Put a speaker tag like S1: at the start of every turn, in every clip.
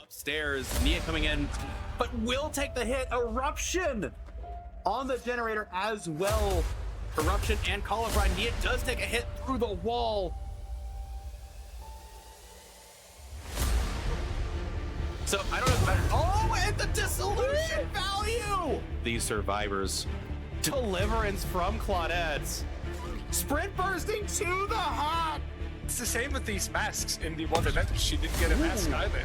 S1: upstairs. Nia coming in, but will take the hit. Eruption on the generator as well. Eruption and Cauliflower. Nia does take a hit through the wall. So I don't know if better. Oh, and the dissolution value! These survivors. Deliverance from Claudette. Sprint bursting to the heart.
S2: It's the same with these masks. In the one event, she didn't get a mask either.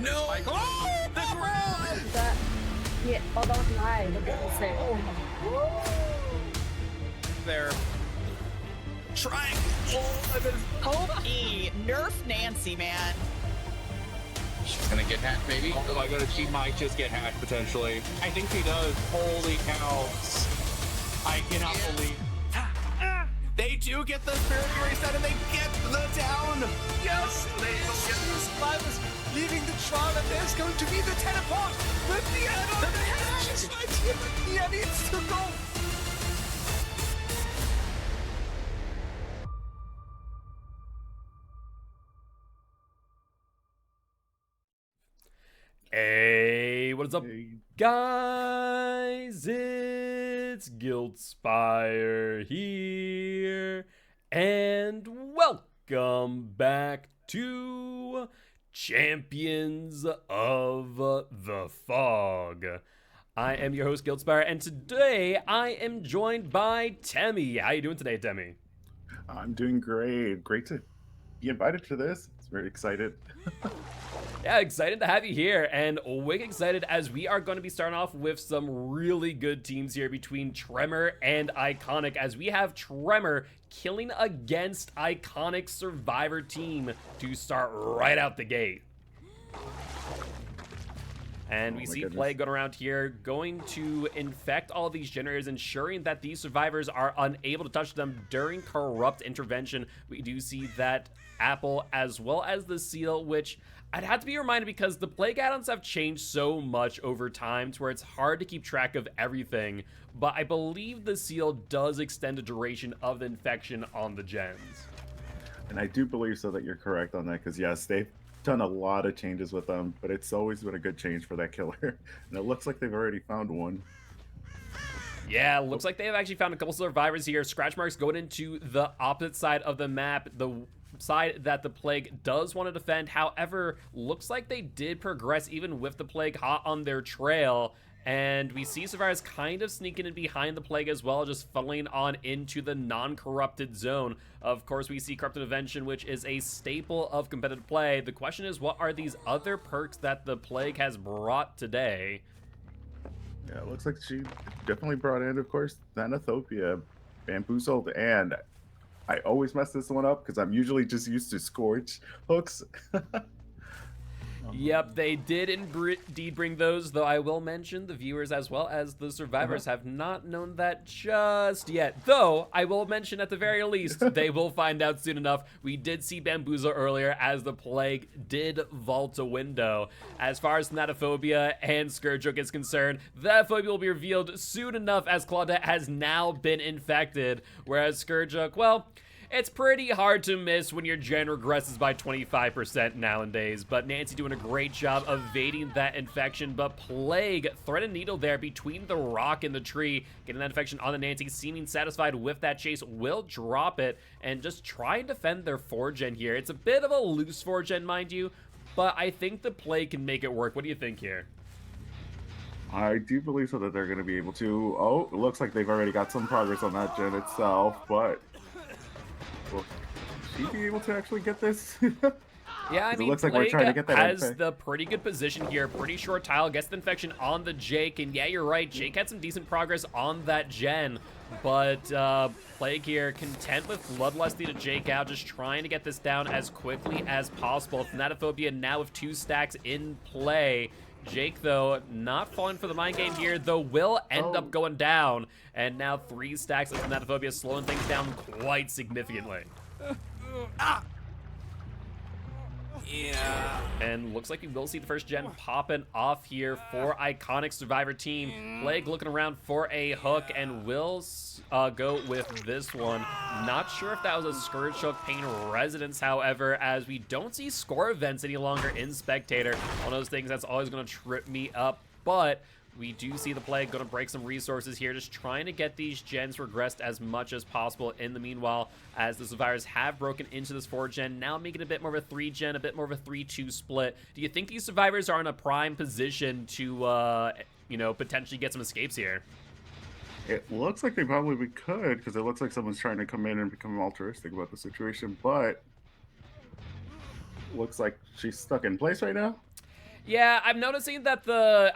S1: No!
S2: Like,
S1: oh, the ground!
S3: That, yeah, oh, that was high. Look at this thing.
S1: They're trying.
S4: Pokey, nerf Nancy, man.
S5: She's gonna get hacked, maybe.
S6: Oh my god, she might just get hacked potentially. I think she does. Holy cow. I cannot believe.
S1: They do get the spirit reset and they get the down.
S2: yes, they will get the survivors leaving the trial, and there's going to be the teleport with the add-on. She's right here, but Nia needs to go.
S7: Hey, what is up, guys? It's Guildspire here, and welcome back to Champions of the Fog. I am your host, Guildspire, and today I am joined by Temmie. How you doing today, Temmie?
S8: I'm doing great. Great to be invited to this. It's very excited.
S7: Yeah, excited to have you here, and wicked excited as we are going to be starting off with some really good teams here between Tremor and Iconic, as we have Tremor killing against Iconic Survivor team to start right out the gate. And we see Plague going around here, going to infect all these generators, ensuring that these survivors are unable to touch them during corrupt intervention. We do see that Apple as well as the Seal, which I'd have to be reminded because the Plague add-ons have changed so much over time to where it's hard to keep track of everything, but I believe the Seal does extend the duration of the infection on the gens.
S8: And I do believe so that you're correct on that, because yes, they've done a lot of changes with them, but it's always been a good change for that killer. And it looks like they've already found one.
S7: Yeah, looks like they have actually found a couple survivors here. Scratch marks going into the opposite side of the map, the side that the Plague does want to defend. However, looks like they did progress even with the Plague hot on their trail. And we see survivors kind of sneaking in behind the Plague as well, just funneling on into the non-corrupted zone. Of course, we see Corrupted Intervention, which is a staple of competitive play. The question is, what are these other perks that the Plague has brought today?
S8: Yeah, it looks like she definitely brought in, of course, Thanathopia, Bamboozled, and I always mess this one up because I'm usually just used to Scorch hooks.
S7: Yep, they did indeed bring those, though I will mention the viewers as well as the survivors have not known that just yet. Though, I will mention at the very least, they will find out soon enough. We did see Bamboozle earlier as the Plague did vault a window. As far as Thanatophobia and Scourgehook is concerned, Thanatophobia will be revealed soon enough as Claudette has now been infected, whereas Scourgehook, well, it's pretty hard to miss when your gen regresses by 25% nowadays, but Nancy doing a great job evading that infection, but Plague, thread and needle there between the rock and the tree, getting that infection on the Nancy, seeming satisfied with that chase, will drop it, and just try and defend their 4-gen here. It's a bit of a loose 4-gen, mind you, but I think the Plague can make it work. What do you think here?
S8: I do believe so that they're going to be able to. Oh, it looks like they've already got some progress on that gen itself, but will she be able to actually get this?
S7: Yeah, I mean,
S8: it looks like we're
S7: Plague
S8: trying to get that
S7: has the pretty good position here. Pretty short tile, gets the infection on the Jake, and yeah, you're right. Jake had some decent progress on that gen, but Plague here, content with Bloodlusty to Jake out, just trying to get this down as quickly as possible. Thanatophobia now with 2 stacks in play. Jake, though, not falling for the mind game here, though will end up going down. And now 3 stacks of Thanatophobia, slowing things down quite significantly.
S1: Yeah.
S7: And looks like we will see the first gen popping off here for Iconic Survivor team. Plague looking around for a hook and will go with this one. Not sure if that was a Scourge Hook Pain Resonance, however, as we don't see score events any longer in Spectator. One of those things that's always going to trip me up, but we do see the Plague going to break some resources here, just trying to get these gens regressed as much as possible in the meanwhile, as the Survivors have broken into this 4-gen, now making a bit more of a 3-gen, a bit more of a 3-2 split. Do you think these Survivors are in a prime position to, you know, potentially get some escapes here?
S8: It looks like they probably could, because it looks like someone's trying to come in and become altruistic about the situation, but looks like she's stuck in place right now.
S7: Yeah, I'm noticing that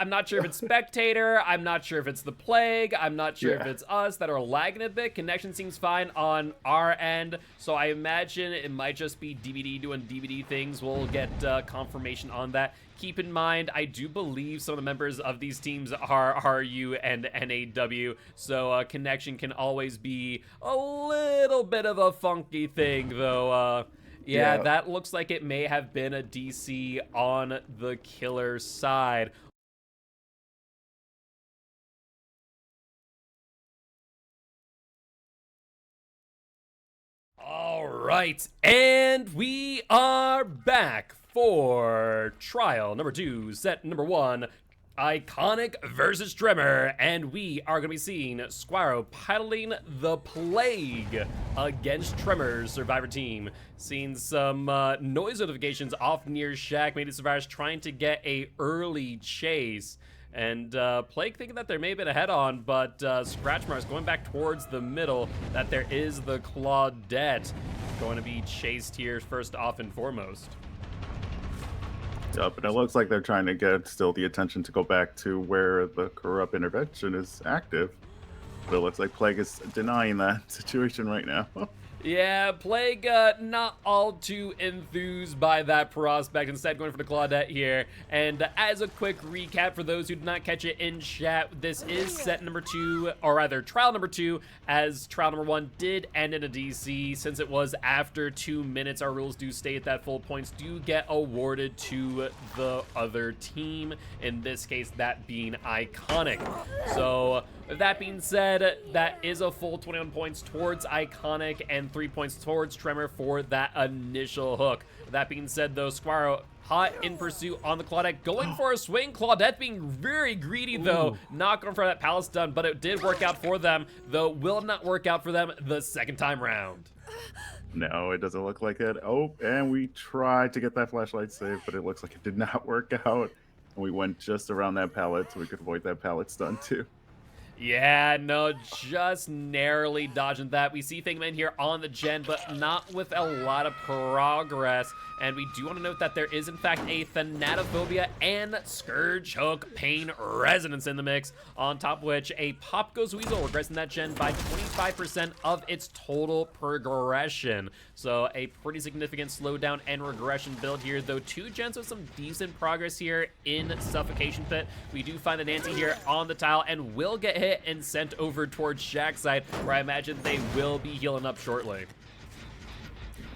S7: I'm not sure if it's Spectator, I'm not sure if it's the Plague, I'm not sure if it's us that are lagging a bit. Connection seems fine on our end, so I imagine it might just be DVD doing DVD things. We'll get confirmation on that. Keep in mind, I do believe some of the members of these teams are RU and NAW, so connection can always be a little bit of a funky thing, though. Yeah, that looks like it may have been a DC on the killer side. All right, and we are back for trial number 2, set number 1. Iconic versus Tremor, and we are going to be seeing Squirrel piloting the Plague against Tremor's Survivor team. Seeing some noise notifications off near Shack, maybe Survivors trying to get a early chase. And Plague thinking that there may have been a head-on, but Scratchmar is going back towards the middle, that there is the Claudette going to be chased here first off and foremost.
S8: Yep, and it looks like they're trying to get still the attention to go back to where the corrupt intervention is active. But it looks like Plague is denying that situation right now.
S7: Yeah, Plague not all too enthused by that prospect, instead going for the Claudette here. And as a quick recap for those who did not catch it in chat, this is set number 2, or rather trial number 2, as trial number 1 did end in a DC. Since it was after 2 minutes, our rules do state that full points do get awarded to the other team, in this case that being Iconic. So with that being said, that is a full 21 points towards Iconic and 3 points towards Tremor for that initial hook. With that being said, though, Squirrel hot in pursuit on the Claudette, going for a swing. Claudette being very greedy, though, not going for that palace stun, but it did work out for them, though will not work out for them the second time round.
S8: No, it doesn't look like it. Oh, and we tried to get that flashlight save, but it looks like it did not work out. And we went just around that pallet so we could avoid that pallet stun, too.
S7: Yeah, no, just narrowly dodging that. We see Figment here on the gen, but not with a lot of progress. And we do want to note that there is, in fact, a Thanatophobia and Scourge Hook Pain Resonance in the mix, on top of which a Pop Goes Weasel regressing that gen by 25% of its total progression. So a pretty significant slowdown and regression build here, though 2 gens with some decent progress here in Suffocation Pit. We do find the Nancy here on the tile and will get hit and sent over towards Shack's side, where I imagine they will be healing up shortly.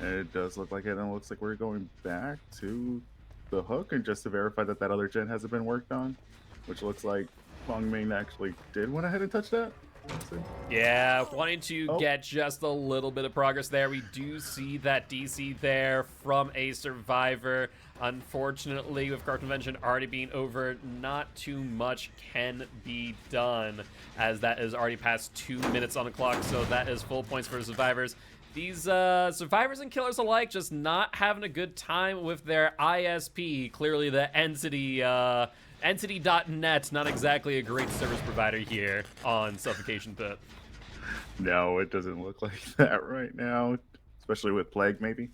S8: It does look like it, and it looks like we're going back to the hook, and just to verify that that other gen hasn't been worked on, which looks like Feng Ming actually did went ahead and touch that.
S7: Yeah, wanting to get just a little bit of progress there. We do see that DC there from a Survivor. Unfortunately, with card convention already being over, not too much can be done, as that is already past 2 minutes on the clock, so that is full points for the Survivors. These Survivors and Killers alike just not having a good time with their ISP. Clearly the Entity, Entity.net, not exactly a great service provider here on Suffocation Pit.
S8: No, it doesn't look like that right now, especially with Plague, maybe.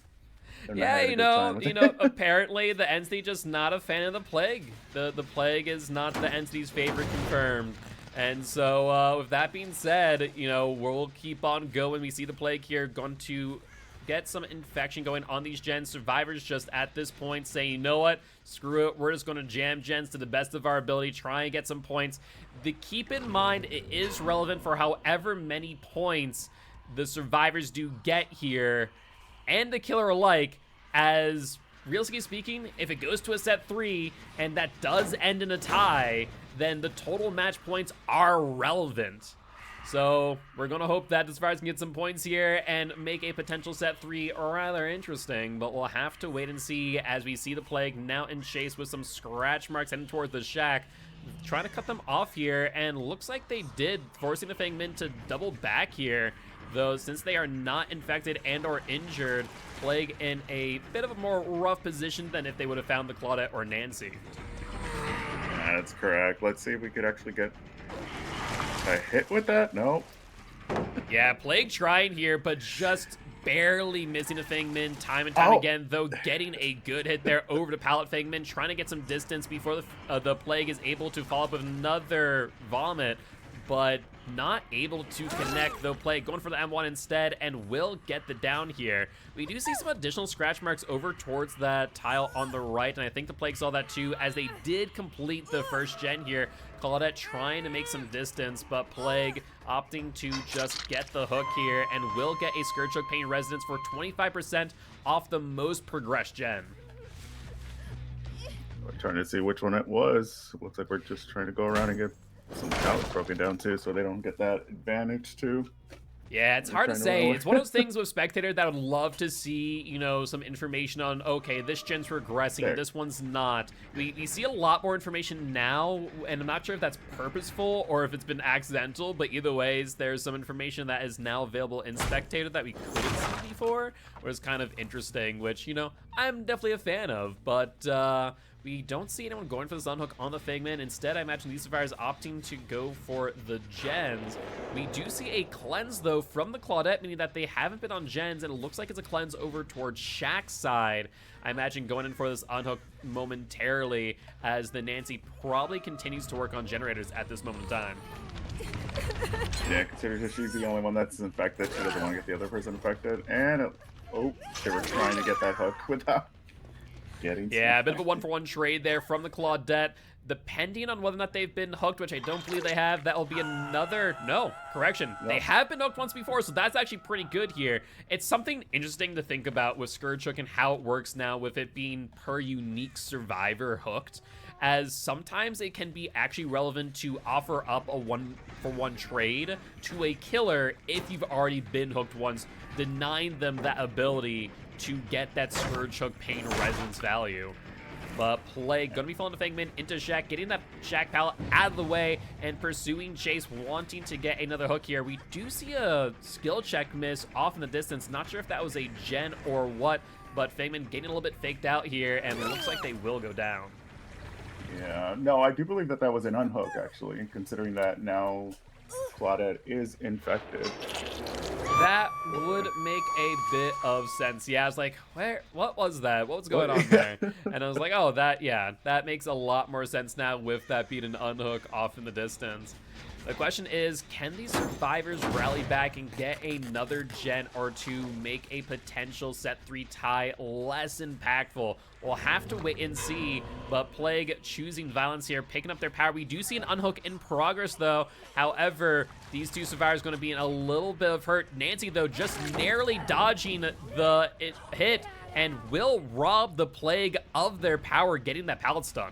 S7: Yeah, you know, apparently the Entity just not a fan of the Plague. The Plague is not the Entity's favorite, confirmed. And so, with that being said, you know, we'll keep on going. We see the Plague here going to get some infection going on these gens. Survivors just at this point saying, you know what, screw it, we're just going to jam gens to the best of our ability, try and get some points. Keep in mind, it is relevant for however many points the Survivors do get here, and the Killer alike, as realistically speaking, if it goes to a set 3 and that does end in a tie, then the total match points are relevant. So we're going to hope that Survivors can get some points here and make a potential set 3 rather interesting, but we'll have to wait and see as we see the Plague now in chase with some scratch marks heading towards the shack, trying to cut them off here, and looks like they did, forcing the Fangmen to double back here, though since they are not infected and or injured, Plague in a bit of a more rough position than if they would have found the Claudette or Nancy.
S8: That's correct. Let's see if we could actually get a hit with that. No.
S7: Yeah, Plague trying here, but just barely missing a Fangman time and time again, though getting a good hit there over to Pallet Fangman, trying to get some distance before the Plague is able to follow up with another Vomit, but not able to connect, though Plague going for the M1 instead and will get the down here. We do see some additional scratch marks over towards that tile on the right, and I think the Plague saw that too, as they did complete the first gen here. Claudette trying to make some distance, but Plague opting to just get the hook here and will get a Scourge Hook Pain Resonance for 25% off the most progressed gen.
S8: We're trying to see which one it was. Looks like we're just trying to go around and get some pallets broken down too, so they don't get that advantage too.
S7: Yeah, it's hard to say. It's one of those things with Spectator that I would love to see, you know, some information on, okay, this gen's progressing, this one's not. We see a lot more information now, and I'm not sure if that's purposeful or if it's been accidental, but either ways, there's some information that is now available in Spectator that we couldn't see before, which is kind of interesting, which, you know, I'm definitely a fan of, but, we don't see anyone going for the Sunhook on the Fangman. Instead, I imagine these survivors opting to go for the gens. We do see a cleanse, though, from the Claudette, meaning that they haven't been on gens, and it looks like it's a cleanse over towards Shack's side. I imagine going in for this unhook momentarily, as the Nancy probably continues to work on generators at this moment in time.
S8: Yeah, considering she's the only one that's infected, she doesn't want to get the other person infected. And, they were trying to get that hook without getting.
S7: Yeah, a bit of a one-for-one trade there from the Claudette. Depending on whether or not they've been hooked, which I don't believe they have, that will be another... No, correction. No. They have been hooked once before, so that's actually pretty good here. It's something interesting to think about with Scourge Hook and how it works now with it being per unique survivor hooked, as sometimes it can be actually relevant to offer up a one-for-one trade to a killer if you've already been hooked once, denying them that ability to get that Scourge Hook Pain Resonance value. But Plague gonna be falling to Fangman into Shack, getting that Shack pallet out of the way and pursuing Chase, wanting to get another hook here. We do see a skill check miss off in the distance. Not sure if that was a gen or what, but Fangman getting a little bit faked out here, and it looks like they will go down.
S8: Yeah, no, I do believe that that was an unhook, actually, considering that now Claudette is infected.
S7: That would make a bit of sense. Yeah, I was like, what was that? What was going on there? And I was like, oh, that makes a lot more sense now with that being an unhook off in the distance. The question is, can these survivors rally back and get another gen or two, make a potential set 3 tie less impactful? We'll have to wait and see, but Plague choosing violence here, picking up their power. We do see an unhook in progress, though. However, these two survivors going to be in a little bit of hurt. Nancy, though, just narrowly dodging the hit and will rob the Plague of their power, getting that pallet stun.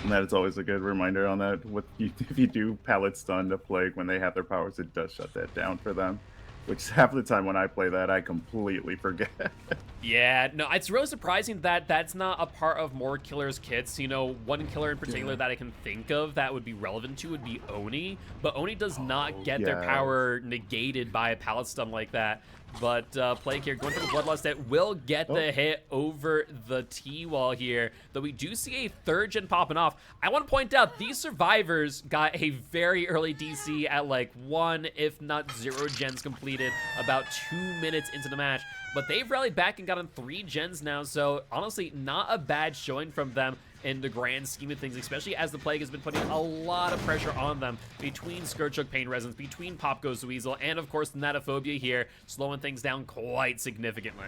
S8: And that is always a good reminder on that. If you do pallet stun to Plague when they have their powers, it does shut that down for them. Which half the time when I play that, I completely forget.
S7: Yeah, no, it's really surprising that that's not a part of more killers' kits. You know, one killer in particular that I can think of that would be relevant to would be Oni. But Oni does not get their power negated by a pallet stun like that. But Plague here going for the Bloodlust that will get the hit over the T-wall here. Though we do see a third gen popping off. I want to point out these survivors got a very early DC at like 1, if not 0 gens completed about 2 minutes into the match. But they've rallied back and gotten 3 gens now. So honestly, not a bad showing from them in the grand scheme of things, especially as the Plague has been putting a lot of pressure on them between Scourge Hook Pain Resonance, between Pop Goes the Weasel, and of course Natophobia here, slowing things down quite significantly.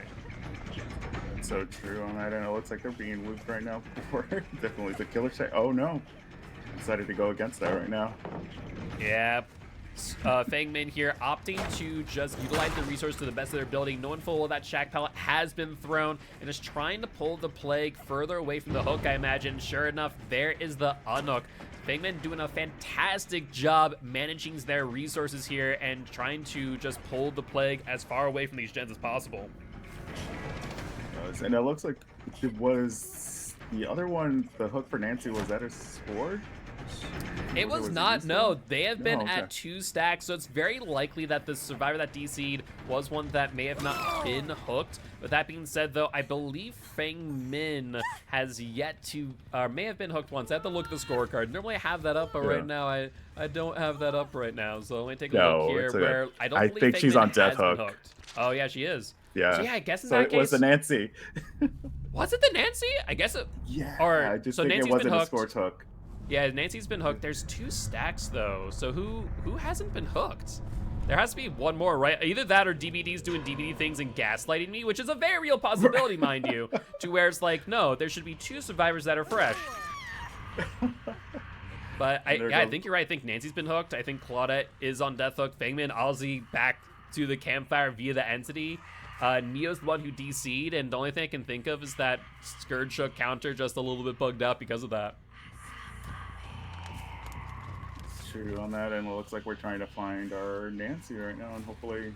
S8: That's so true. I don't know, it looks like they're being looped right now. Definitely the killer check. Oh no. Decided to go against that right now.
S7: Yeah. Fangmin here opting to just utilize the resource to the best of their ability, knowing full well that Shack Pallet has been thrown, and is trying to pull the Plague further away from the hook, I imagine. Sure enough, there is the unhook. Fangmin doing a fantastic job managing their resources here and trying to just pull the Plague as far away from these gens as possible.
S8: And it looks like it was the other one, the hook for Nancy, was that a sword?
S7: It was
S8: it
S7: not, no. They have been
S8: okay.
S7: at 2 stacks, so it's very likely that the survivor that DC'd was one that may have not been hooked. But that being said, though, I believe Fangmin has yet to, or may have been hooked once. I have to look at the scorecard. Normally I have that up, but right now I don't have that up right now. So let me take a look here where I don't believe
S8: think she's
S7: Fangmin
S8: on death
S7: has been
S8: hook.
S7: hooked. Oh, yeah, she is.
S8: Yeah.
S7: So, yeah, I guess in
S8: So
S7: that
S8: it
S7: case.
S8: was the Nancy.
S7: Was it the Nancy? I guess it.
S8: Yeah.
S7: Or,
S8: I just
S7: so
S8: think
S7: Nancy's
S8: it wasn't
S7: been
S8: a
S7: hooked.
S8: Scorch hook.
S7: Yeah, Nancy's been hooked. There's 2 stacks though, so who hasn't been hooked? There has to be one more, right? Either that or DBD's doing DBD things and gaslighting me, which is a very real possibility, mind you, to where it's like, no, there should be 2 survivors that are fresh. But I think you're right. I think Nancy's been hooked. I think Claudette is on death hook. Fangman, Ozzy back to the campfire via the entity. Neo's the one who DC'd, and the only thing I can think of is that Scourge Shook counter just a little bit bugged out because of that.
S8: True on that, and it looks like we're trying to find our Nancy right now, and hopefully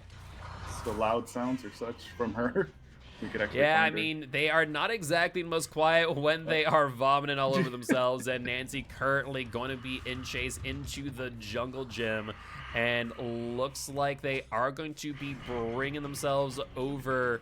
S8: the loud sounds or such from her. We could actually
S7: Yeah, I
S8: find her.
S7: mean, they are not exactly the most quiet when they are vomiting all over themselves, and Nancy currently going to be in chase into the jungle gym, and looks like they are going to be bringing themselves over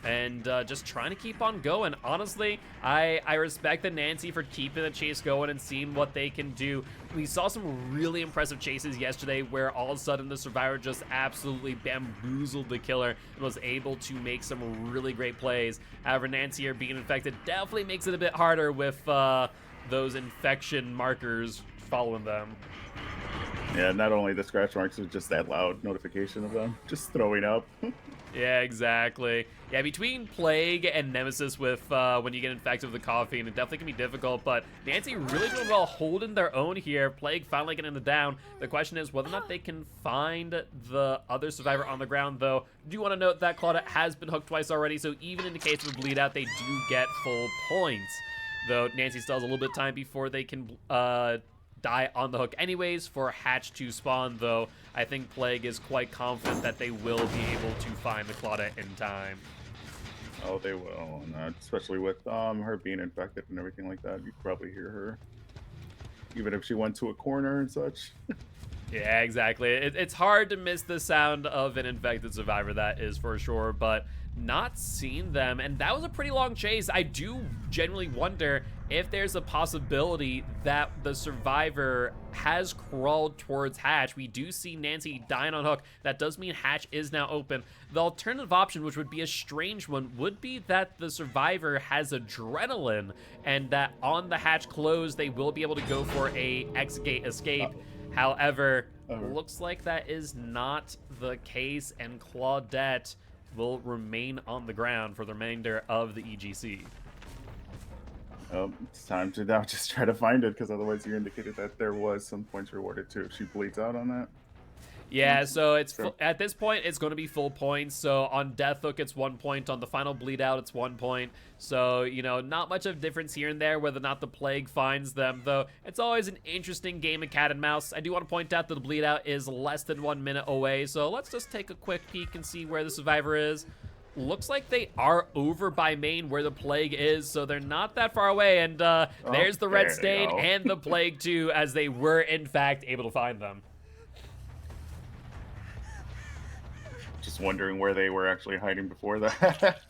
S7: and just trying to keep on going. Honestly, I respect the Nancy for keeping the chase going and seeing what they can do. We saw some really impressive chases yesterday where all of a sudden the survivor just absolutely bamboozled the killer and was able to make some really great plays. However, Nancy here being infected definitely makes it a bit harder with those infection markers following them.
S8: Yeah, not only the scratch marks, but just that loud notification of them just throwing up.
S7: Yeah, exactly. Yeah, between Plague and Nemesis with when you get infected with the caffeine, it definitely can be difficult, but Nancy really doing well holding their own here. Plague finally getting the down. The question is whether or not they can find the other survivor on the ground, though. I do want to note that Claudette has been hooked twice already, so even in the case of a bleed out, they do get full points. Though Nancy still has a little bit of time before they can die on the hook anyways for Hatch to spawn, though I think Plague is quite confident that they will be able to find the Claudette in time.
S8: Oh, they will, and especially with her being infected and everything like that. You could probably hear her, even if she went to a corner and such.
S7: Yeah, exactly. It's hard to miss the sound of an infected survivor, that is for sure, but not seeing them, and that was a pretty long chase. I do genuinely wonder if there's a possibility that the survivor has crawled towards Hatch. We do see Nancy dying on hook. That does mean Hatch is now open. The alternative option, which would be a strange one, would be that the survivor has adrenaline and that on the Hatch close, they will be able to go for a exit escape. However, looks like that is not the case, and Claudette will remain on the ground for the remainder of the EGC.
S8: It's time to now just try to find it, because otherwise you indicated that there was some points rewarded too if she bleeds out on that.
S7: Yeah, so it's at this point it's going to be full points. So on death hook it's 1 point, on the final bleed out it's 1 point. So, you know, not much of a difference here and there whether or not the Plague finds them, though it's always an interesting game of cat and mouse. I do want to point out that the bleed out is less than 1 minute away, so let's just take a quick peek and see where the survivor is. Looks like they are over by main where the Plague is, so they're not that far away, and there's the red stain and the Plague too, as they were in fact able to find them.
S8: Just wondering where they were actually hiding before that.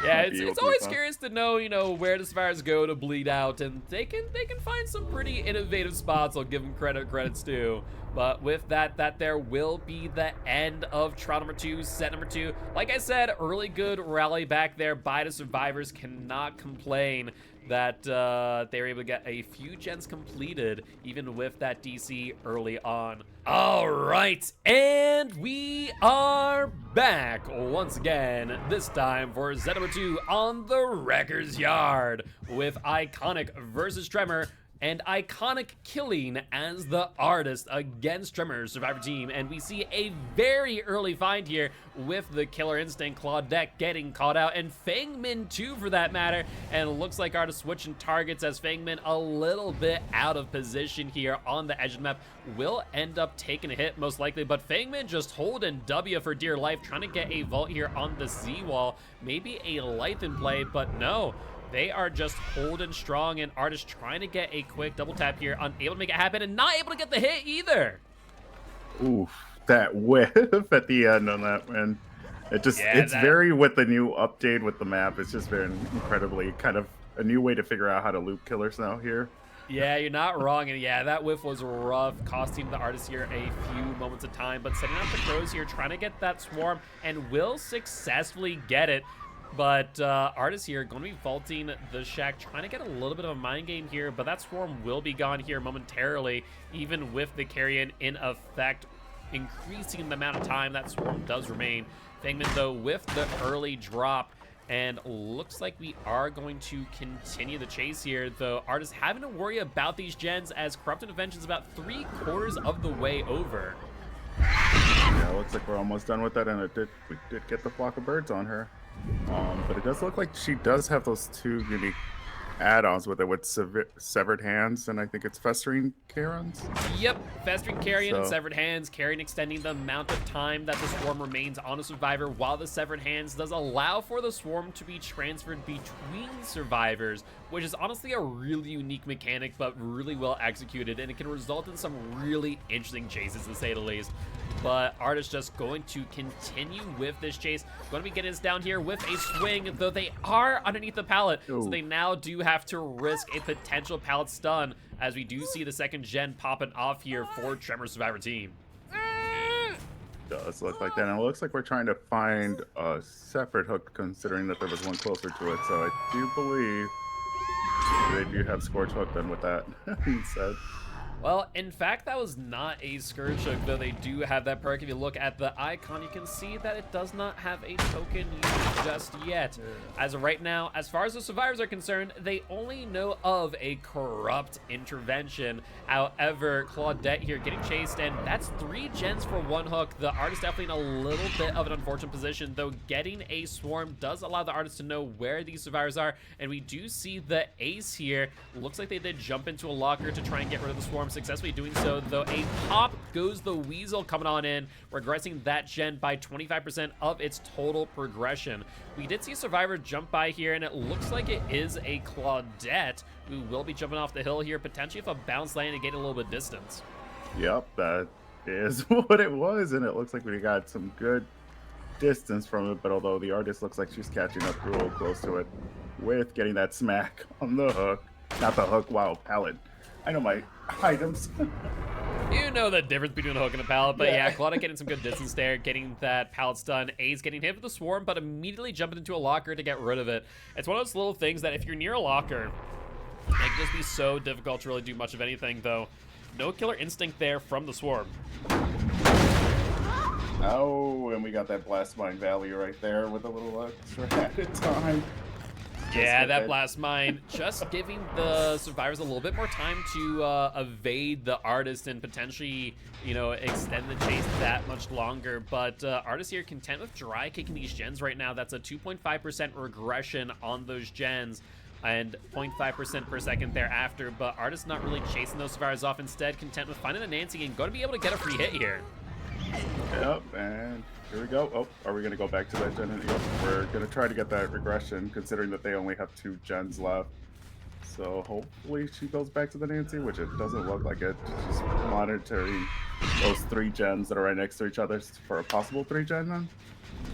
S7: Yeah, it's always curious to know, you know, where the survivors go to bleed out, and they can find some pretty innovative spots. I'll give them credit's due. But with that there will be the end of trial number 2, set number 2. Like I said, early good rally back there by the survivors. Cannot complain that they were able to get a few gens completed, even with that DC early on. All right, and we are back once again, this time for set number 2 on the Wrecker's Yard, with Iconic versus Tremor. and iconic killing as the artist against Tremor's Survivor team. And we see a very early find here with the Killer Instinct Claudette getting caught out, and Fangmin too for that matter. And it looks like artist switching targets as Fangmin a little bit out of position here on the edge of the map. Will end up taking a hit most likely, but Fangmin just holding W for dear life, trying to get a vault here on the Z wall. Maybe a Lithe in play, but no. They are just holding strong, and Artist trying to get a quick double tap here, unable to make it happen, and not able to get the hit either.
S8: Oof, that whiff at the end on that one. It just, it's very, with the new update with the map, it's just very incredibly kind of a new way to figure out how to loop killers now here.
S7: Yeah, you're not wrong, and yeah, that whiff was rough, costing the Artist here a few moments of time, but setting up the Crows here, trying to get that swarm, and will successfully get it. But Artist here going to be vaulting the shack, trying to get a little bit of a mind game here, but that swarm will be gone here momentarily, even with the carrion in effect, increasing the amount of time that swarm does remain. Fangman, though, with the early drop, and looks like we are going to continue the chase here, though Artist having to worry about these gens as Corrupt Intervention is about 3/4 of the way over.
S8: Yeah, looks like we're almost done with that, and we did get the flock of birds on her. But it does look like she does have those two unique add-ons with it, with Severed Hands, and I think it's Festering Carrions.
S7: Yep, Festering Carrion and Severed Hands. Carrion extending the amount of time that the swarm remains on a survivor, while the Severed Hands does allow for the swarm to be transferred between survivors, which is honestly a really unique mechanic, but really well executed, and it can result in some really interesting chases, to say the least. But Artist just going to continue with this chase. Going to be getting us down here with a swing, though they are underneath the pallet. Ooh. So they now do have to risk a potential pallet stun, as we do see the second gen popping off here for Tremor Survivor team.
S8: Does look like that, and it looks like we're trying to find a separate hook, considering that there was one closer to it. So I do believe they do have Scorch Hook then with that being said.
S7: Well, in fact, that was not a Scourge Hook, though they do have that perk. If you look at the icon, you can see that it does not have a token used just yet. As of right now, as far as the survivors are concerned, they only know of a Corrupt Intervention. However, Claudette here getting chased, and that's 3 gens for 1 hook. The Artist definitely in a little bit of an unfortunate position, though getting a swarm does allow the Artist to know where these survivors are, and we do see the Ace here. Looks like they did jump into a locker to try and get rid of the swarm, successfully doing so, though a pop goes the Weasel coming on in, regressing that gen by 25% of its total progression. We did see a survivor jump by here, and it looks like it is a Claudette who will be jumping off the hill here, potentially if a bounce land and get a little bit of distance.
S8: Yep, that is what it was, and it looks like we got some good distance from it, but although the Artist looks like she's catching up real close to it with getting that smack on the hook. Not the hook, wow, pallet. I know my items.
S7: You know the difference between a hook and a pallet, but yeah, Claudette getting some good distance there, getting that pallet stun. A's getting hit with the swarm, but immediately jumping into a locker to get rid of it. It's one of those little things that if you're near a locker, it can just be so difficult to really do much of anything, though. No Killer Instinct there from the swarm.
S8: Oh, and we got that Blast Mine value right there with a little extra added time.
S7: Yeah, that Blast Mine just giving the survivors a little bit more time to evade the Artist and potentially, you know, extend the chase that much longer. But Artist here content with dry kicking these gens right now. That's a 2.5% regression on those gens and 0.5% per second thereafter. But Artist not really chasing those survivors off. Instead, content with finding a Nancy and going to be able to get a free hit here.
S8: Yep, and here we go. Oh, are we going to go back to that gen? Yep, we're going to try to get that regression, considering that they only have 2 gens left. So hopefully she goes back to the Nancy, which it doesn't look like it. Just monitoring those 3 gens that are right next to each other for a possible 3 gen then.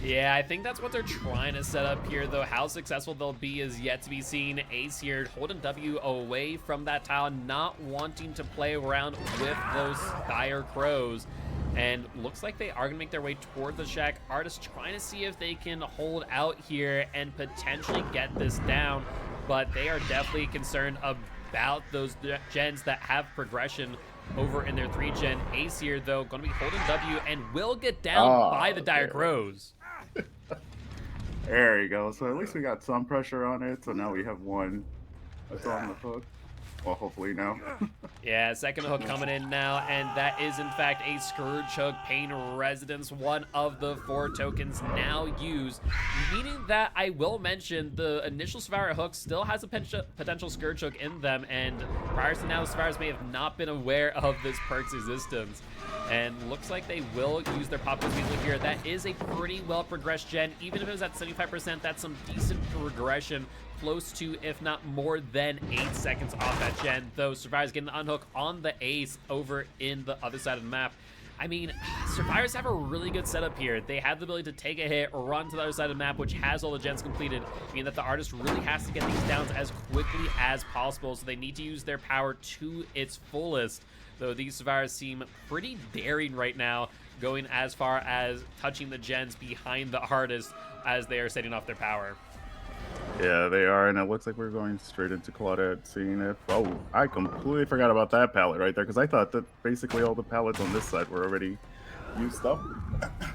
S7: Yeah, I think that's what they're trying to set up here, though. How successful they'll be is yet to be seen. Ace here holding W away from that tile, not wanting to play around with those dire crows. And looks like they are going to make their way toward the shack. Artist trying to see if they can hold out here and potentially get this down. But they are definitely concerned about those gens that have progression over in their 3 gen. Ace here, though, going to be holding W and will get down by the dire crows.
S8: There you go. So at least we got some pressure on it. So now we have 1 that's on the hook. Well, hopefully now.
S7: Yeah, second hook coming in now, and that is in fact a Scourge Hook Pain Residence, one of the 4 tokens now used, meaning that I will mention the initial Survivor hook still has a potential Scourge Hook in them, and prior to now, the Survivors may have not been aware of this perk's existence. And looks like they will use their Pop Quiz Weasel here. That is a pretty well progressed gen. Even if it was at 75%, that's some decent progression. Close to, if not more than 8 seconds off that gen. Though Survivors getting the unhook on the ace over in the other side of the map. I mean, Survivors have a really good setup here. They have the ability to take a hit, run to the other side of the map, which has all the gens completed, meaning that the artist really has to get these downs as quickly as possible, so they need to use their power to its fullest. Though these Survivors seem pretty daring right now, going as far as touching the gens behind the artist as they are setting off their power.
S8: Yeah, they are, and it looks like we're going straight into Claudette, seeing if... Oh, I completely forgot about that pallet right there, because I thought that basically all the pallets on this side were already used up.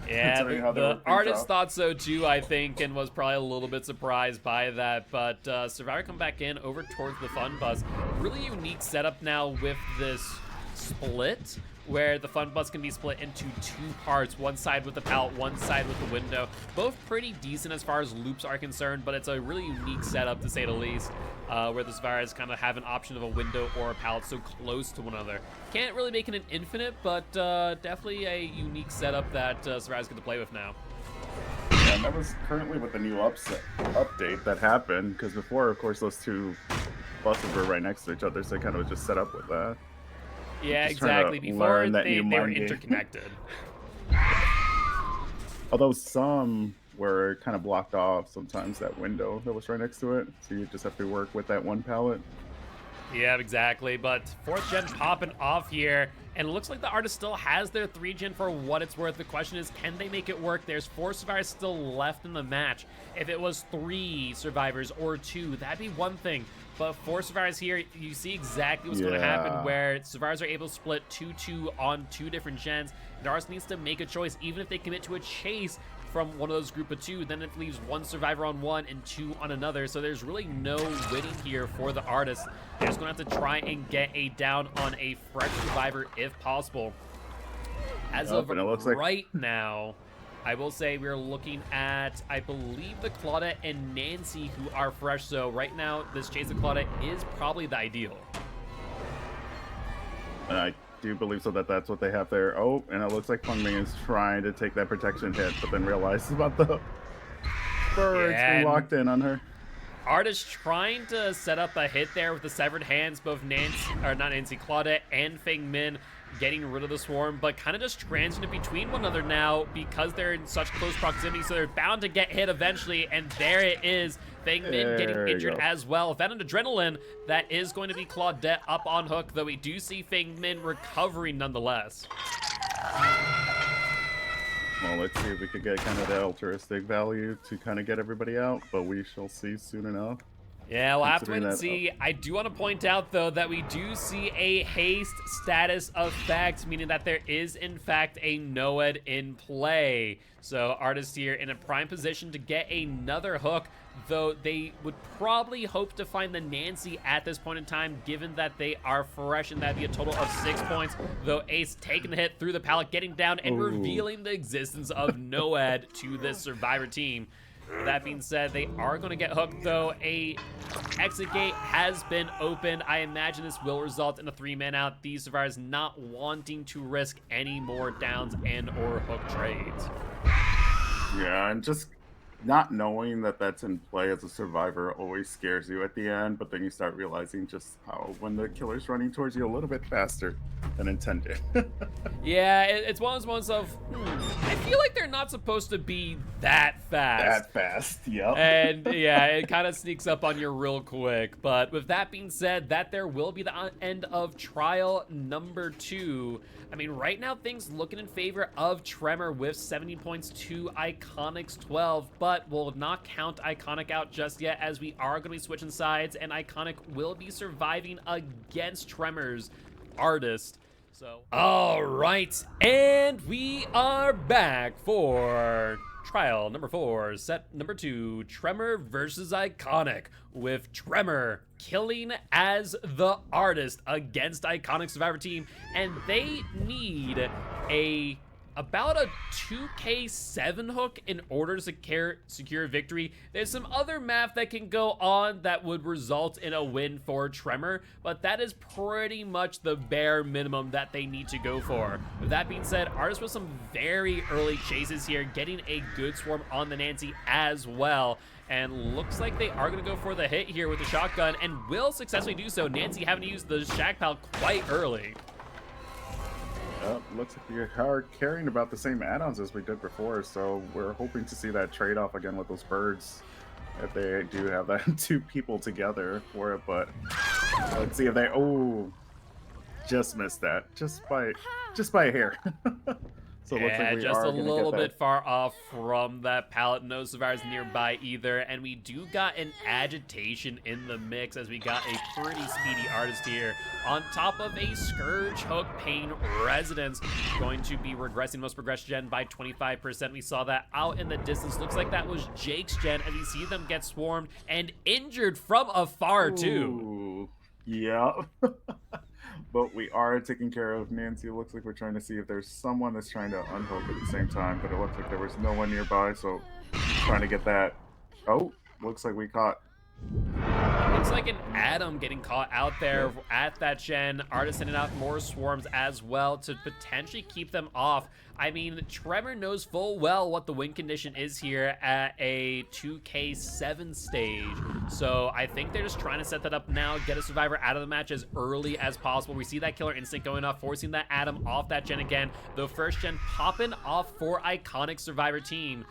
S7: Yeah,
S8: Considering how they were
S7: the
S8: being
S7: artist
S8: dropped.
S7: thought so too, I think, and was probably a little bit surprised by that. But Survivor come back in over towards the fun bus. Really unique setup now with this split, where the fun bus can be split into 2 parts, one side with the pallet, one side with the window. Both pretty decent as far as loops are concerned, but it's a really unique setup to say the least, where the Survivors kind of have an option of a window or a pallet so close to one another. Can't really make it an infinite, but definitely a unique setup that Survivors get to play with now.
S8: Yeah, and that was currently with the new update that happened, because before, of course, those 2 buses were right next to each other, so they kind of was just set up with that.
S7: Yeah,
S8: Just trying to
S7: exactly. Before
S8: learn that
S7: they
S8: new
S7: were
S8: mind game.
S7: interconnected.
S8: Although some were kind of blocked off sometimes, that window that was right next to it, so you just have to work with that one pallet.
S7: Yeah, exactly. But 4th gen popping off here, and it looks like the artist still has their 3 gen for what it's worth. The question is, can they make it work? There's 4 Survivors still left in the match. If it was 3 Survivors or 2, that'd be one thing. But 4 Survivors here, you see exactly what's going to happen, where Survivors are able to split 2-2 on 2 different gens. The artist needs to make a choice, even if they commit to a chase from one of those group of 2, then it leaves 1 Survivor on one and 2 on another. So there's really no winning here for the artist. They're just going to have to try and get a down on a fresh Survivor if possible. As of right now, I will say we're looking at, I believe, the Claudette and Nancy who are fresh. So right now, this chase of Claudette is probably the ideal.
S8: And I do believe so that's what they have there. Oh, and it looks like Fengming is trying to take that protection hit, but then realizes about the birds being locked in on her.
S7: Artist trying to set up a hit there with the severed hands, both Claudette and Fengmin getting rid of the swarm, but kind of just transiting between one another now because they're in such close proximity, so they're bound to get hit eventually, and there it is. Fengmin getting injured as well. Venom Adrenaline, that is going to be Claudette up on hook, though we do see Fengmin recovering nonetheless.
S8: Well, let's see if we can get kind of the altruistic value to kind of get everybody out, but we shall see soon enough.
S7: Yeah, we'll have to wait and see. I do want to point out, though, that we do see a haste status effect, meaning that there is, in fact, a Noed in play. So, artist here in a prime position to get another hook, though they would probably hope to find the Nancy at this point in time, given that they are fresh, and that'd be a total of 6 points, though Ace taking the hit through the pallet, getting down, and revealing the existence of Noed to this Survivor team. That being said, they are going to get hooked, though. A exit gate has been opened. I imagine this will result in a 3-man out. These Survivors not wanting to risk any more downs and or hook trades.
S8: Yeah, and just not knowing that that's in play as a Survivor always scares you at the end, but then you start realizing just how when the killer's running towards you a little bit faster than intended.
S7: Yeah, it's one of those moments of, I feel like they're not supposed to be that fast.
S8: That fast, yep.
S7: And yeah, it kind of sneaks up on you real quick. But with that being said, that there will be the end of trial number 2. I mean, right now things looking in favor of Tremor with 17 points to Iconic's 12, but we'll not count Iconic out just yet, as we are going to be switching sides, and Iconic will be surviving against Tremor's artist. So, all right, and we are back for Trial number 4, set number 2, Tremor versus Iconic, with Tremor killing as the artist against Iconic Survivor Team, and they need about a 2k7 hook in order to secure victory. There's some other math that can go on that would result in a win for Tremor, but that is pretty much the bare minimum that they need to go for. With that being said, Artist with some very early chases here, getting a good swarm on the Nancy as well. And looks like they are going to go for the hit here with the shotgun, and will successfully do so. Nancy having to use the Shack Pal quite early.
S8: Looks like we are carrying about the same add-ons as we did before, so we're hoping to see that trade-off again with those birds, if they do have that 2 people together for it. But let's see if they just missed that, just by a hair. So it looks like we
S7: just
S8: are
S7: a
S8: gonna
S7: little
S8: get
S7: bit far off from that pallet. No survivors nearby either, and we do got an agitation in the mix, as we got a pretty speedy artist here on top of a Scourge Hook Pain Residence, going to be regressing most progressed gen by 25%. We saw that out in the distance. Looks like that was Jake's gen, and we see them get swarmed and injured from afar too.
S8: Yeah. But we are taking care of Nancy. It looks like we're trying to see if there's someone that's trying to unhook at the same time, but it looks like there was no one nearby, so trying to get that. Oh, looks like we caught.
S7: Looks like an Adam getting caught out there at that gen. Artist sending out more swarms as well to potentially keep them off. I mean, Tremor knows full well what the win condition is here at a 2k7 stage. So I think they're just trying to set that up now, get a survivor out of the match as early as possible. We see that killer instinct going off, forcing that Adam off that gen again. The first gen popping off for Iconic Survivor Team.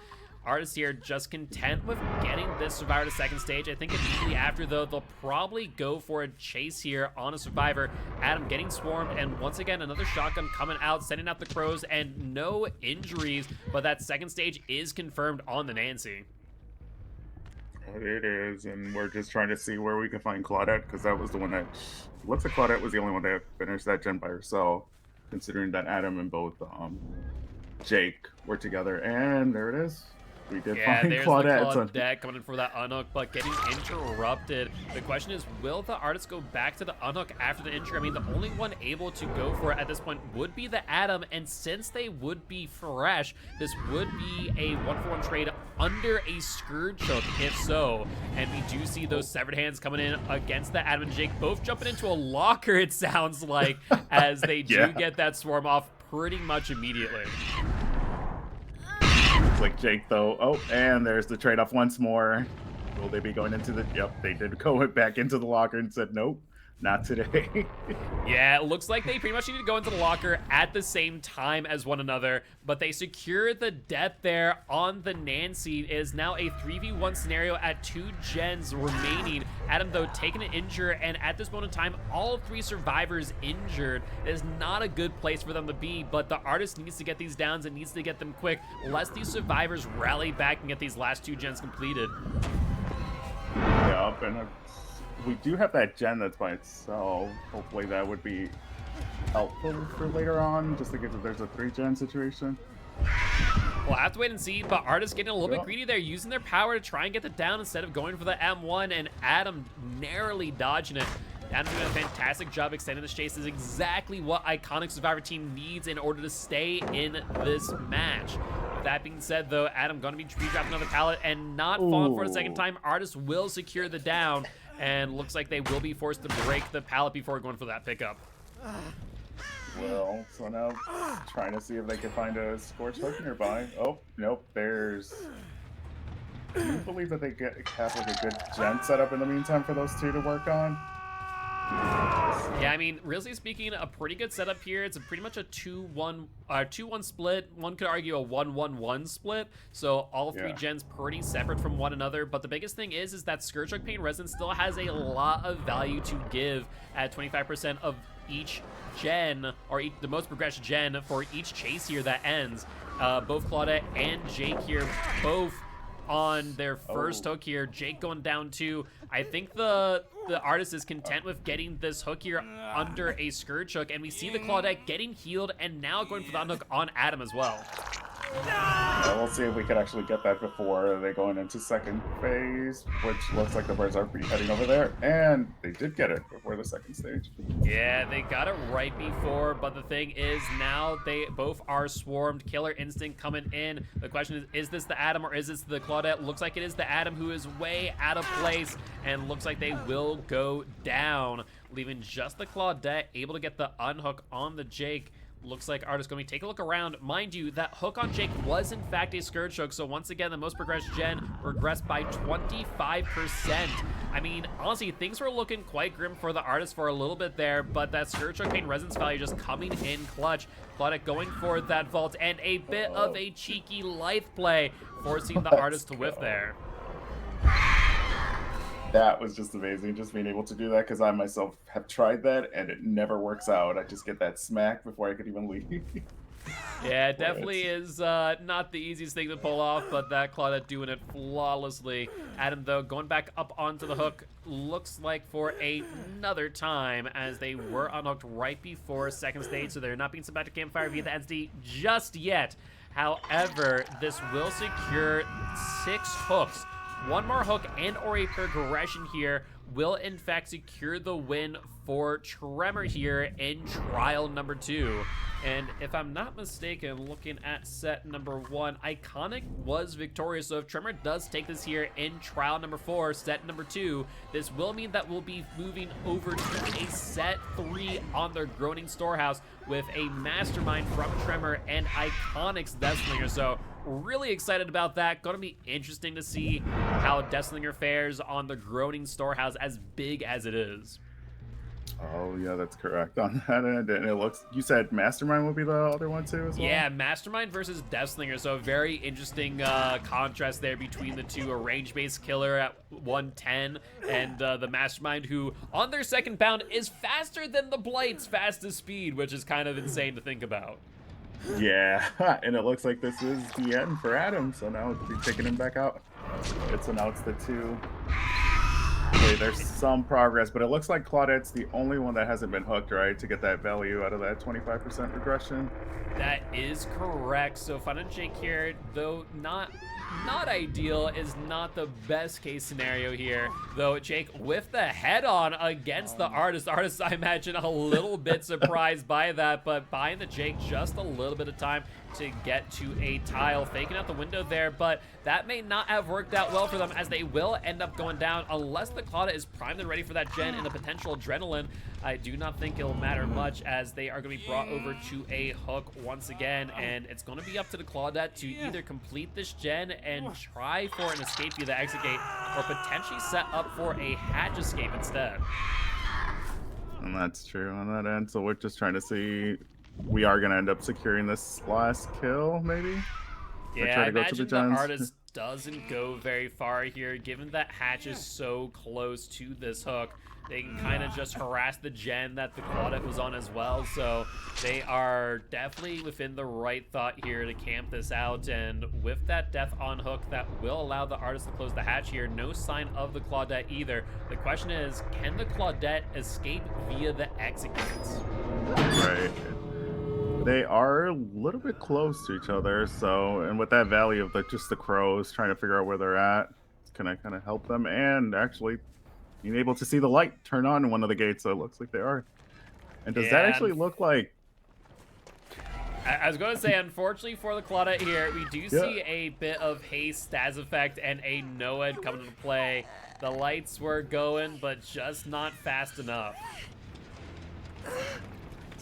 S7: Artists here just content with getting this survivor to second stage. I think immediately after, though, they'll probably go for a chase here on a survivor. Adam getting swarmed, and once again, another shotgun coming out, sending out the crows, and no injuries, but that second stage is confirmed on the Nancy.
S8: It is, and we're just trying to see where we can find Claudette, because that was the one that... Looks like Claudette was the only one that finished that gen by herself, considering that Adam and both Jake were together, and there it is. We did find
S7: there's
S8: Claudette.
S7: the Claudette coming in for that unhook, but getting interrupted. The question is, will the artist go back to the unhook after the injury? I mean, the only one able to go for it at this point would be the Adam, and since they would be fresh, this would be a 1-for-1 trade under a Scourge Hook, if so. And we do see those severed hands coming in against the Adam and Jake, both jumping into a locker, it sounds like, as they do get that swarm off pretty much immediately.
S8: Like Jake, though. Oh, and there's the trade-off once more. Will they be going into the... Yep, they did go back into the locker and said, nope, not today.
S7: Yeah, it looks like they pretty much need to go into the locker at the same time as one another, but they secure the death there on the Nancy. It is now a 3v1 scenario at 2 gens remaining. Adam, though, taking an injure, and at this moment in time, all 3 survivors injured. It is not a good place for them to be, but the artist needs to get these downs and needs to get them quick, lest these survivors rally back and get these last 2 gens completed.
S8: Yep, and we do have that gen that's by itself. Hopefully that would be helpful for later on, just in case if there's a 3-gen situation.
S7: We'll have to wait and see, but Artist getting a little bit greedy there, using their power to try and get the down instead of going for the M1, and Adam narrowly dodging it. Adam doing a fantastic job extending this chase. Is exactly what Iconic Survivor Team needs in order to stay in this match. With that being said, though, Adam going to be dropping another pallet and not falling for a second time. Artist will secure the down, and looks like they will be forced to break the pallet before going for that pickup.
S8: Well, so now trying to see if they can find a Scorched Hook nearby. Oh, nope, there's... Do you believe that they have like a good gen set up in the meantime for those 2 to work on?
S7: Yeah, I mean, really speaking, a pretty good setup here. It's pretty much a 2-1 split. One could argue a 1-1-1 split. So all 3 gens pretty separate from one another. But the biggest thing is that Scourge Hook Pain Resin still has a lot of value to give at 25% of each gen, or the most progressed gen for each chase here that ends. Both Claudette and Jake here, both on their first hook here. Jake going down 2. I think the artist is content with getting this hook here under a Scourge Hook, and we see the Claudette getting healed and now going for the unhook on Adam as well.
S8: We'll see if we can actually get that before they go into second phase, which looks like the birds are heading over there, and they did get it before the second stage.
S7: Yeah, they got it right before, but the thing is now they both are swarmed. Killer Instinct coming in. The question is this the Atom or is this the Claudette? Looks like it is the Atom who is way out of place, and looks like they will go down, leaving just the Claudette able to get the unhook on the Jake. Looks like Artist going to take a look around. Mind you, that hook on Jake was in fact a Scourge hook, so once again, the most progressed gen regressed by 25%. I mean, honestly, things were looking quite grim for the Artist for a little bit there, but that Scourge hook pain resonance value just coming in clutch. Claudette going for that vault, and a bit of a cheeky Lithe play, forcing the Artist to whiff there.
S8: That was just amazing, just being able to do that, because I myself have tried that, and it never works out. I just get that smack before I could even leave.
S7: Yeah, it definitely is not the easiest thing to pull off, but that Claudette doing it flawlessly. Adam, though, going back up onto the hook, looks like for another time, as they were unhooked right before second stage, so they're not being sent back to campfire via the entity just yet. However, this will secure 6 hooks. One more hook and or a progression here will in fact secure the win for Tremor here in trial number 2. And if I'm not mistaken, looking at set number 1, Iconic was victorious. So if Tremor does take this here in trial number 4, set number 2, this will mean that we'll be moving over to a set 3 on their Groaning Storehouse with a Mastermind from Tremor and Iconic's Deathslinger. So really excited about that. Going to be interesting to see how Deathslinger fares on the Groaning Storehouse, as big as it is.
S8: Oh, yeah, that's correct on that end. And it looks, you said Mastermind will be the other one too as well?
S7: Yeah, Mastermind versus Deathslinger. So a very interesting contrast there between the two. A range-based killer at 110 and the Mastermind, who on their second bound is faster than the Blight's fastest speed, which is kind of insane to think about.
S8: Yeah, and it looks like this is the end for Adam, so now we'll be taking him back out. It's announced the 2. Okay, there's some progress, but it looks like Claudette's the only one that hasn't been hooked, right, to get that value out of that 25% regression.
S7: That is correct. So Fun and Jake here, though not ideal, is not the best case scenario here. Though Jake with the head on against the Artist. Artist, I imagine, a little bit surprised by that, but buying the Jake just a little bit of time to get to a tile, faking out the window there, but that may not have worked out well for them, as they will end up going down unless the Claudette is primed and ready for that gen and the potential adrenaline. I do not think it'll matter much, as they are going to be brought over to a hook once again, and it's going to be up to the Claudette to either complete this gen and try for an escape via the exit gate, or potentially set up for a hatch escape instead.
S8: And that's true on that end, so we're just trying to see. We are going to end up securing this last kill, maybe?
S7: Yeah, I imagine the Artist doesn't go very far here, given that hatch is so close to this hook. They can kind of just harass the gen that the Claudette was on as well, so they are definitely within the right thought here to camp this out, and with that death on hook, that will allow the Artist to close the hatch here. No sign of the Claudette either. The question is, can the Claudette escape via the exit gates?
S8: Right. They are a little bit close to each other, so, and with that value of just the crows trying to figure out where they're at, it's gonna kind of help them, and actually being able to see the light turn on in one of the gates, so it looks like they are. And does that actually look like...
S7: I was going to say, unfortunately for the Claudette here, we do see a bit of haste, Staz effect, and a no-ed coming into play. The lights were going, but just not fast enough.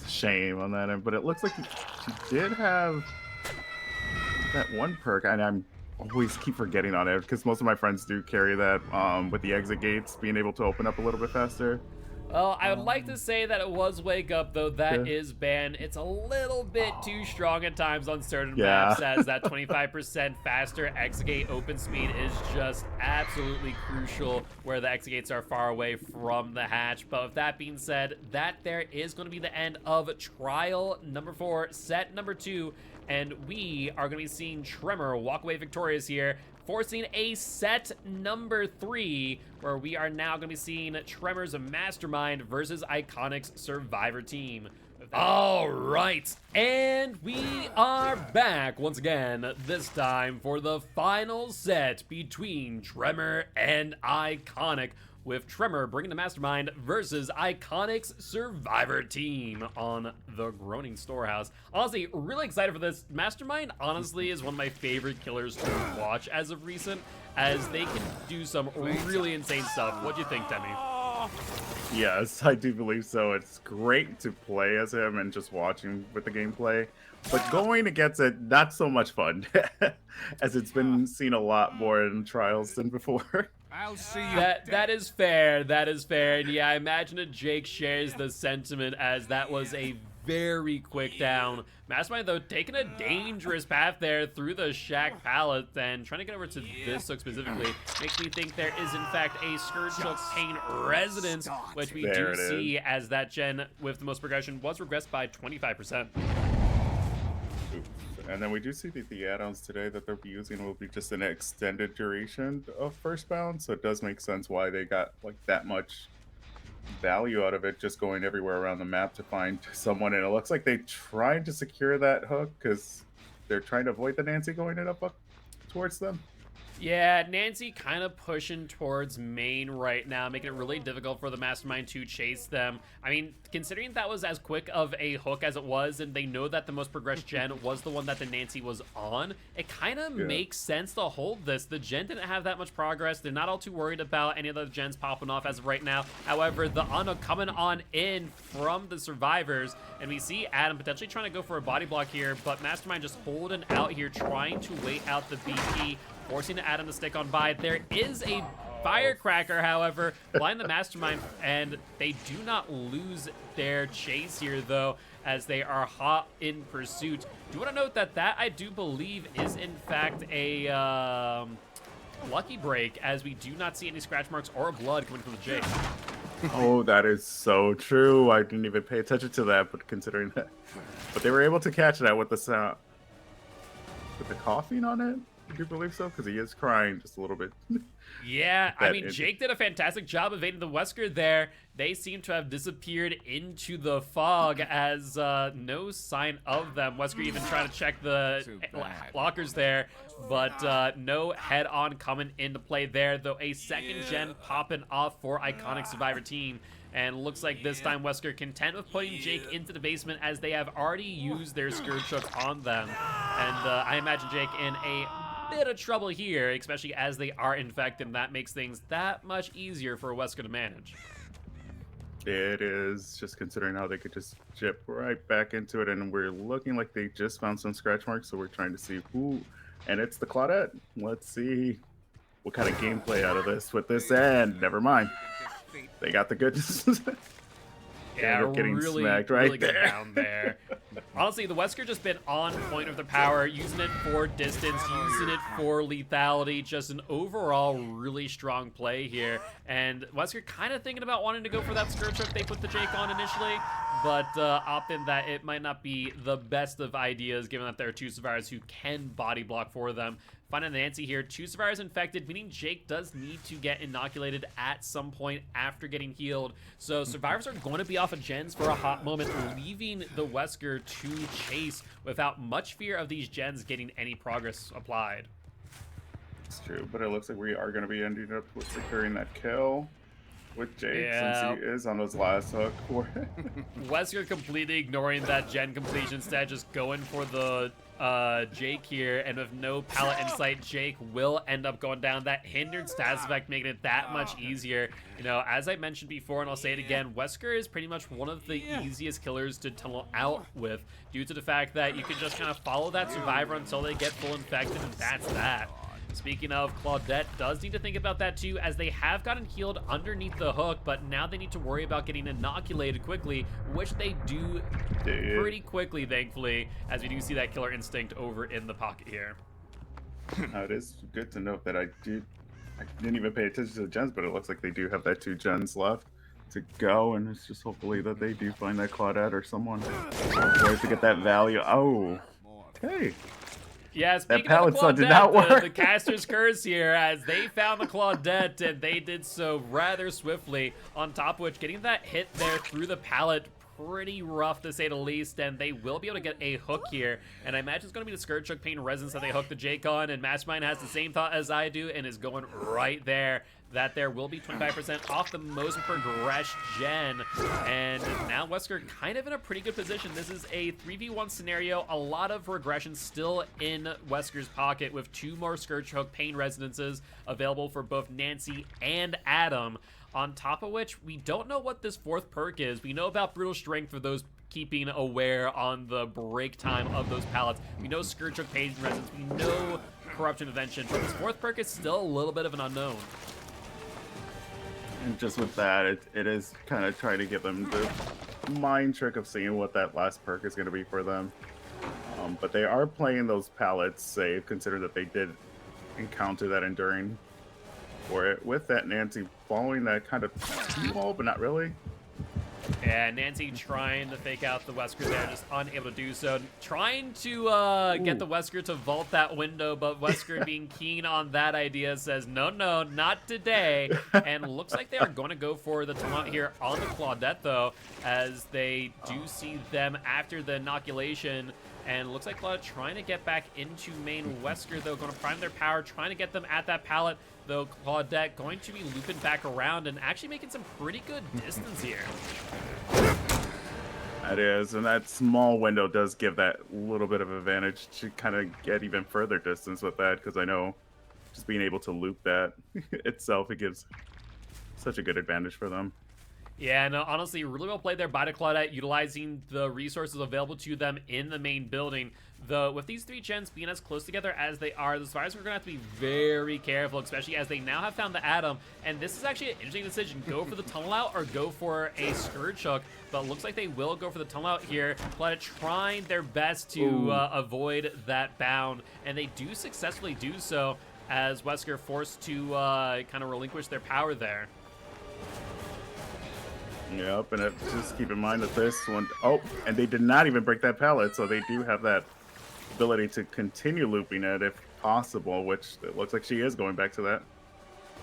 S8: Shame on that end, but it looks like she did have that one perk, and I'm always keep forgetting on it because most of my friends do carry that with the exit gates being able to open up a little bit faster.
S7: Well, I would like to say that it was Wake Up, though that is banned. It's a little bit too strong at times on certain maps, as that 25% faster exit gate open speed is just absolutely crucial where the exit gates are far away from the hatch. But with that being said, that there is going to be the end of trial number 4, set number 2, and we are going to be seeing Tremor walk away victorious here, forcing a set number 3, where we are now going to be seeing Tremor's Mastermind versus Iconic's Survivor team. All right, and we are back once again, this time for the final set between Tremor and Iconic, with Tremor bringing the Mastermind versus Iconic's Survivor team on the Groaning Storehouse. Honestly, really excited for this. Mastermind, honestly, is one of my favorite killers to watch as of recent, as they can do some really insane stuff. What do you think, Demi?
S8: Yes, I do believe so. It's great to play as him and just watching with the gameplay. But going against it, not so much fun, as it's been seen a lot more in trials than before.
S2: I'll see you.
S7: That is fair. That is fair. And yeah, I imagine that Jake shares the sentiment, as that was a very quick down. Mastermind, though, taking a dangerous path there through the shack pallet and trying to get over to this hook specifically makes me think there is, in fact, a Scourge Hook Pain residence, which we do see as that gen with the most progression was regressed by 25%.
S8: And then we do see that the add-ons today that they'll be using will be just an extended duration of first bound, so it does make sense why they got like that much value out of it, just going everywhere around the map to find someone. And it looks like they tried to secure that hook because they're trying to avoid the Nancy going it up towards them.
S7: Yeah, Nancy kind of pushing towards main right now, making it really difficult for the Mastermind to chase them. I mean, considering that was as quick of a hook as it was, and they know that the most progressed gen was the one that the Nancy was on, it kind of makes sense to hold this. The gen didn't have that much progress. They're not all too worried about any of the gens popping off as of right now. However, the unhook coming on in from the survivors, and we see Adam potentially trying to go for a body block here, but Mastermind just holding out here, trying to wait out the BP, forcing Adam to stick on by. There is a firecracker, however, blind the Mastermind, and they do not lose their chase here, though, as they are hot in pursuit. Do want to note that I do believe is, in fact, a lucky break, as we do not see any scratch marks or blood coming from the Jake.
S8: Oh, that is so true. I didn't even pay attention to that, but considering that. But they were able to catch that with the sound. With the coughing on it? Do you believe so? Because he is crying just a little bit.
S7: Yeah, I mean, Jake did a fantastic job evading the Wesker there. They seem to have disappeared into the fog, as no sign of them. Wesker even trying to check the lockers there, but no head-on coming into play there, though a second gen popping off for Iconic Survivor team. And looks like this time Wesker content with putting Jake into the basement, as they have already used their Scourge Hook on them. And I imagine Jake in a bit of trouble here, especially as they are infected, and that makes things that much easier for Wesker to manage.
S8: It is, just considering how they could just chip right back into it, and we're looking like they just found some scratch marks, so we're trying to see who, and it's the Claudette. Let's see what kind of gameplay out of this with this, and never mind. They got the goodness.
S7: Yeah,
S8: getting
S7: really,
S8: smacked right
S7: really
S8: there.
S7: good down there. Honestly, the Wesker just been on point of the power, using it for distance, using it for lethality. Just an overall really strong play here. And Wesker kind of thinking about wanting to go for that Scourge Hook they put the Jake on initially, but opting that it might not be the best of ideas, given that there are two survivors who can body block for them. Finding Nancy here, two survivors infected, meaning Jake does need to get inoculated at some point after getting healed. So survivors are going to be off of gens for a hot moment, leaving the Wesker to chase without much fear of these gens getting any progress applied.
S8: It's true, but it looks like we are going to be ending up with securing that kill with Jake, since he is on his last hook for it.
S7: Wesker completely ignoring that gen completion, instead just going for the Jake here, and with no pallet in sight, Jake will end up going down. That hindered status effect making it that much easier. You know, as I mentioned before, and I'll say it again, Wesker is pretty much one of the easiest killers to tunnel out with, due to the fact that you can just kind of follow that survivor until they get full infected, and that's that. Speaking of, Claudette does need to think about that too, as they have gotten healed underneath the hook, but now they need to worry about getting inoculated quickly, which they do pretty quickly, thankfully, as we do see that killer instinct over in the pocket here.
S8: It is good to note that I didn't even pay attention to the gens, but it looks like they do have that 2 gens left to go, and it's just hopefully that they do find that Claudette or someone to get that value. Oh, okay.
S7: Yeah, speaking
S8: that pallet
S7: of the
S8: slot
S7: Claudette,
S8: did not work.
S7: The caster's curse here, as they found the Claudette, and they did so rather swiftly, on top of which getting that hit there through the pallet pretty rough to say the least, and they will be able to get a hook here. And I imagine it's going to be the Scourge Hook Pain Resonance that they hook the Jake on, and Mastermind has the same thought as I do and is going right there. That there will be 25% off the most progressed gen. And now Wesker kind of in a pretty good position. This is a 3v1 scenario. A lot of regression still in Wesker's pocket with 2 more Scourge Hook Pain Resonances available for both Nancy and Adam. On top of which, we don't know what this 4th perk is. We know about Brutal Strength for those keeping aware on the break time of those pallets. We know Scourge Hook Pain Resonance. We know Corruption Prevention. But this 4th perk is still a little bit of an unknown.
S8: And just with that, it is kind of trying to give them the mind trick of seeing what that last perk is going to be for them. But they are playing those pallets safe, considering that they did encounter that enduring for it. With that, Nancy following that kind of wall, but not really.
S7: Yeah, Nancy trying to fake out the Wesker there, just unable to do so. Trying to get the Wesker to vault that window, but Wesker being keen on that idea says, no, not today. And looks like they are going to go for the taunt here on the Claudette, though, as they do see them after the inoculation. And looks like Claudette trying to get back into main Wesker, though, going to prime their power, trying to get them at that pallet, though Claudette going to be looping back around and actually making some pretty good distance here.
S8: That is, and that small window does give that little bit of advantage to kind of get even further distance with that, because I know just being able to loop that itself, it gives such a good advantage for them.
S7: Yeah, no, honestly, really well played there by the Claudette, utilizing the resources available to them in the main building. Though, with these 3 gens being as close together as they are, the Survivors are going to have to be very careful, especially as they now have found the Atom. And this is actually an interesting decision. Go for the tunnel out or go for a Scourge Hook. But it looks like they will go for the tunnel out here. Claudette trying their best to avoid that bound. And they do successfully do so, as Wesker forced to kind of relinquish their power there.
S8: Yep, and just keep in mind that this one... Oh, and they did not even break that pallet, so they do have that ability to continue looping it if possible, which it looks like she is going back to that.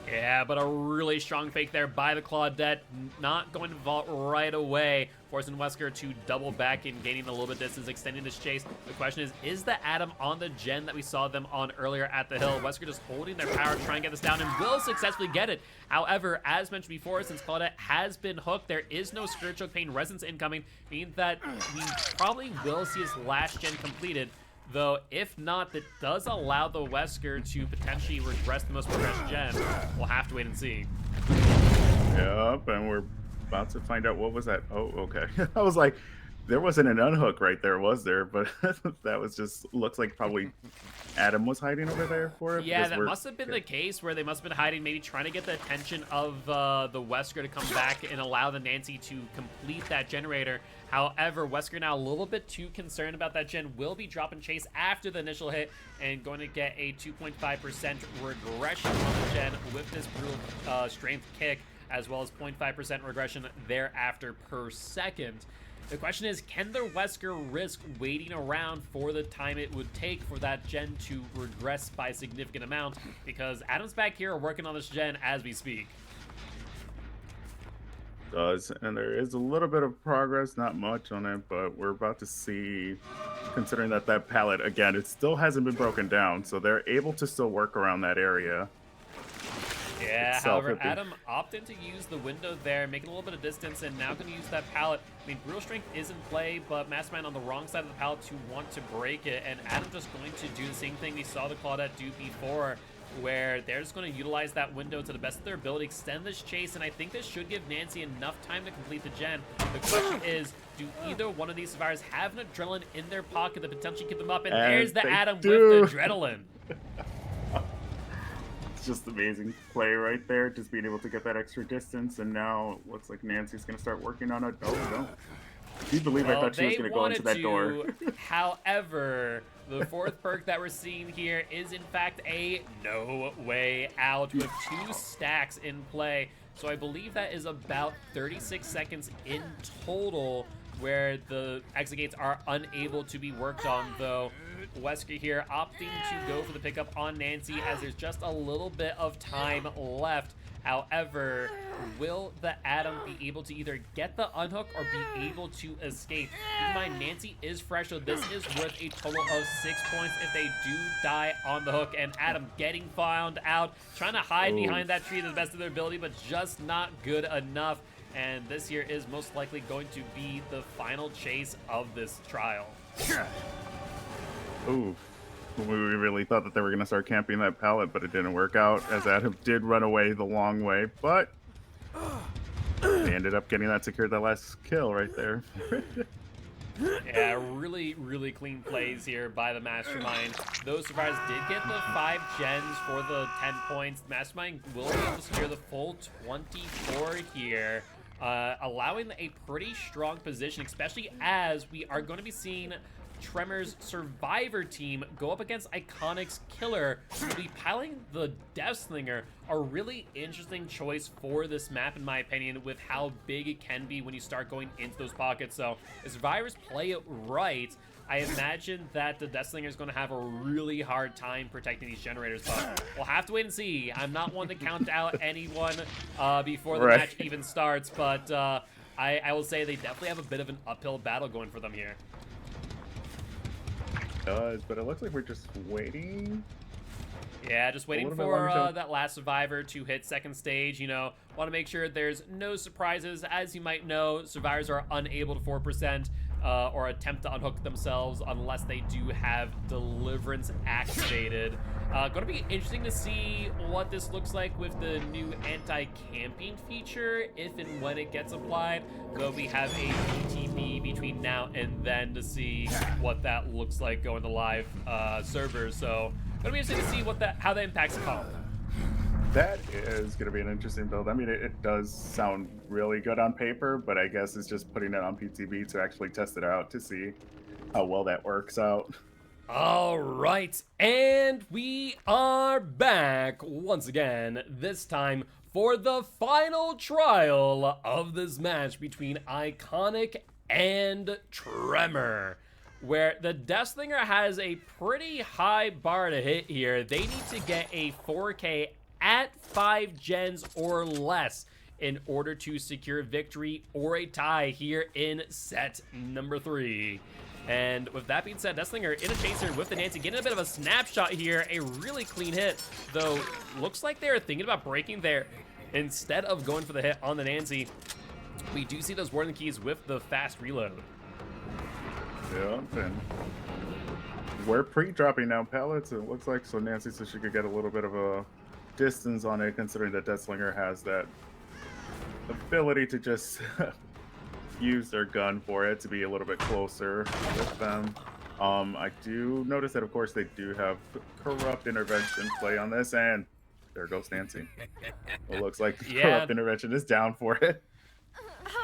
S7: Yeah, but a really strong fake there by the Claudette. Not going to vault right away, forcing Wesker to double back and gaining a little bit of distance, extending this chase. The question is the Atom on the gen that we saw them on earlier at the hill? Wesker just holding their power, trying to get this down, and will successfully get it. However, as mentioned before, since Claudette has been hooked, there is no Scourge Hook Pain Resonance incoming, meaning that we probably will see his last gen completed. Though, if not, that does allow the Wesker to potentially regress the most progressed gen. We'll have to wait and see.
S8: Yep, and we're about to find out what was that. Oh, okay. I was like, there wasn't an unhook right there, was there? But that was just, looks like probably Adam was hiding over there for it.
S7: Yeah, that must have been the case where they must have been hiding, maybe trying to get the attention of the Wesker to come back and allow the Nancy to complete that generator. However, Wesker now a little bit too concerned about that gen, will be dropping chase after the initial hit and going to get a 2.5% regression on the gen with this brutal strength kick, as well as 0.5% regression thereafter per second. The question is, can the Wesker risk waiting around for the time it would take for that gen to regress by a significant amount? Because Adam's back here working on this gen as we speak.
S8: Does, and there is a little bit of progress, not much on it, but we're about to see, considering that that pallet, again, it still hasn't been broken down, so they're able to still work around that area.
S7: Yeah, however, Adam opted to use the window there, making a little bit of distance, and now going to use that pallet. I mean, Brutal Strength is in play, but Mastermind on the wrong side of the pallet to want to break it, and Adam just going to do the same thing we saw the Claudette do before, where they're just going to utilize that window to the best of their ability, extend this chase, and I think this should give Nancy enough time to complete the gen. The question is, do either one of these survivors have an adrenaline in their pocket that potentially keep them up? And there's the Adam with the adrenaline.
S8: It's just amazing play right there, just being able to get that extra distance, and now looks like Nancy's going to start working on it. Oh, no. Do you believe I thought she was going to go into that door?
S7: However, the 4th perk that we're seeing here is in fact a no way out with 2 stacks in play. So I believe that is about 36 seconds in total where the exit gates are unable to be worked on, though Wesker here opting to go for the pickup on Nancy as there's just a little bit of time left, However, will the Atom be able to either get the unhook or be able to escape? Keep in mind, Nancy is fresh, so this is worth a total of 6 points if they do die on the hook. And Atom getting found out, trying to hide behind that tree to the best of their ability, but just not good enough. And this here is most likely going to be the final chase of this trial.
S8: Ooh. We really thought that they were going to start camping that pallet, but it didn't work out, as Adam did run away the long way, but they ended up getting that secured, that last kill right there.
S7: Yeah, really, really clean plays here by the Mastermind. Those survivors did get the 5 gens for the 10 points. The Mastermind will be able to secure the full 24 here, allowing a pretty strong position, especially as we are going to be seeing Tremor's Survivor team go up against Iconic's Killer, who will be piling the Deathslinger, a really interesting choice for this map, in my opinion, with how big it can be when you start going into those pockets. So if Survivors play it right, I imagine that the Deathslinger is going to have a really hard time protecting these generators, but we'll have to wait and see. I'm not one to count out anyone before the match even starts, but I will say they definitely have a bit of an uphill battle going for them here.
S8: Does, but it looks like we're just waiting.
S7: Yeah, just waiting for that last survivor to hit second stage. You know, want to make sure there's no surprises. As you might know, survivors are unable to 4% or attempt to unhook themselves unless they do have Deliverance activated. Going to be interesting to see what this looks like with the new anti-camping feature, if and when it gets applied. Though we have a PTB between now and then to see what that looks like going to live servers. So going to be interesting to see how that impacts the comp.
S8: That is going to be an interesting build. I mean, it does sound really good on paper, but I guess it's just putting it on PTB to actually test it out to see how well that works out.
S7: All right, and we are back once again, this time for the final trial of this match between Iconic and Tremor, where the Deathslinger has a pretty high bar to hit here. They need to get a 4K at 5 gens or less in order to secure victory or a tie here in set number 3. And with that being said, Deathslinger in a chaser with the Nancy, getting a bit of a snapshot here, a really clean hit, though looks like they're thinking about breaking there instead of going for the hit on the Nancy. We do see those warning keys with the fast reload.
S8: Yeah, and we're pre-dropping down pallets, it looks like, so Nancy said she could get a little bit of a distance on it, considering that Deathslinger has that ability to just use their gun for it to be a little bit closer with them. I do notice that, of course, they do have corrupt intervention play on this, and there goes Nancy. It looks like corrupt intervention is down for it.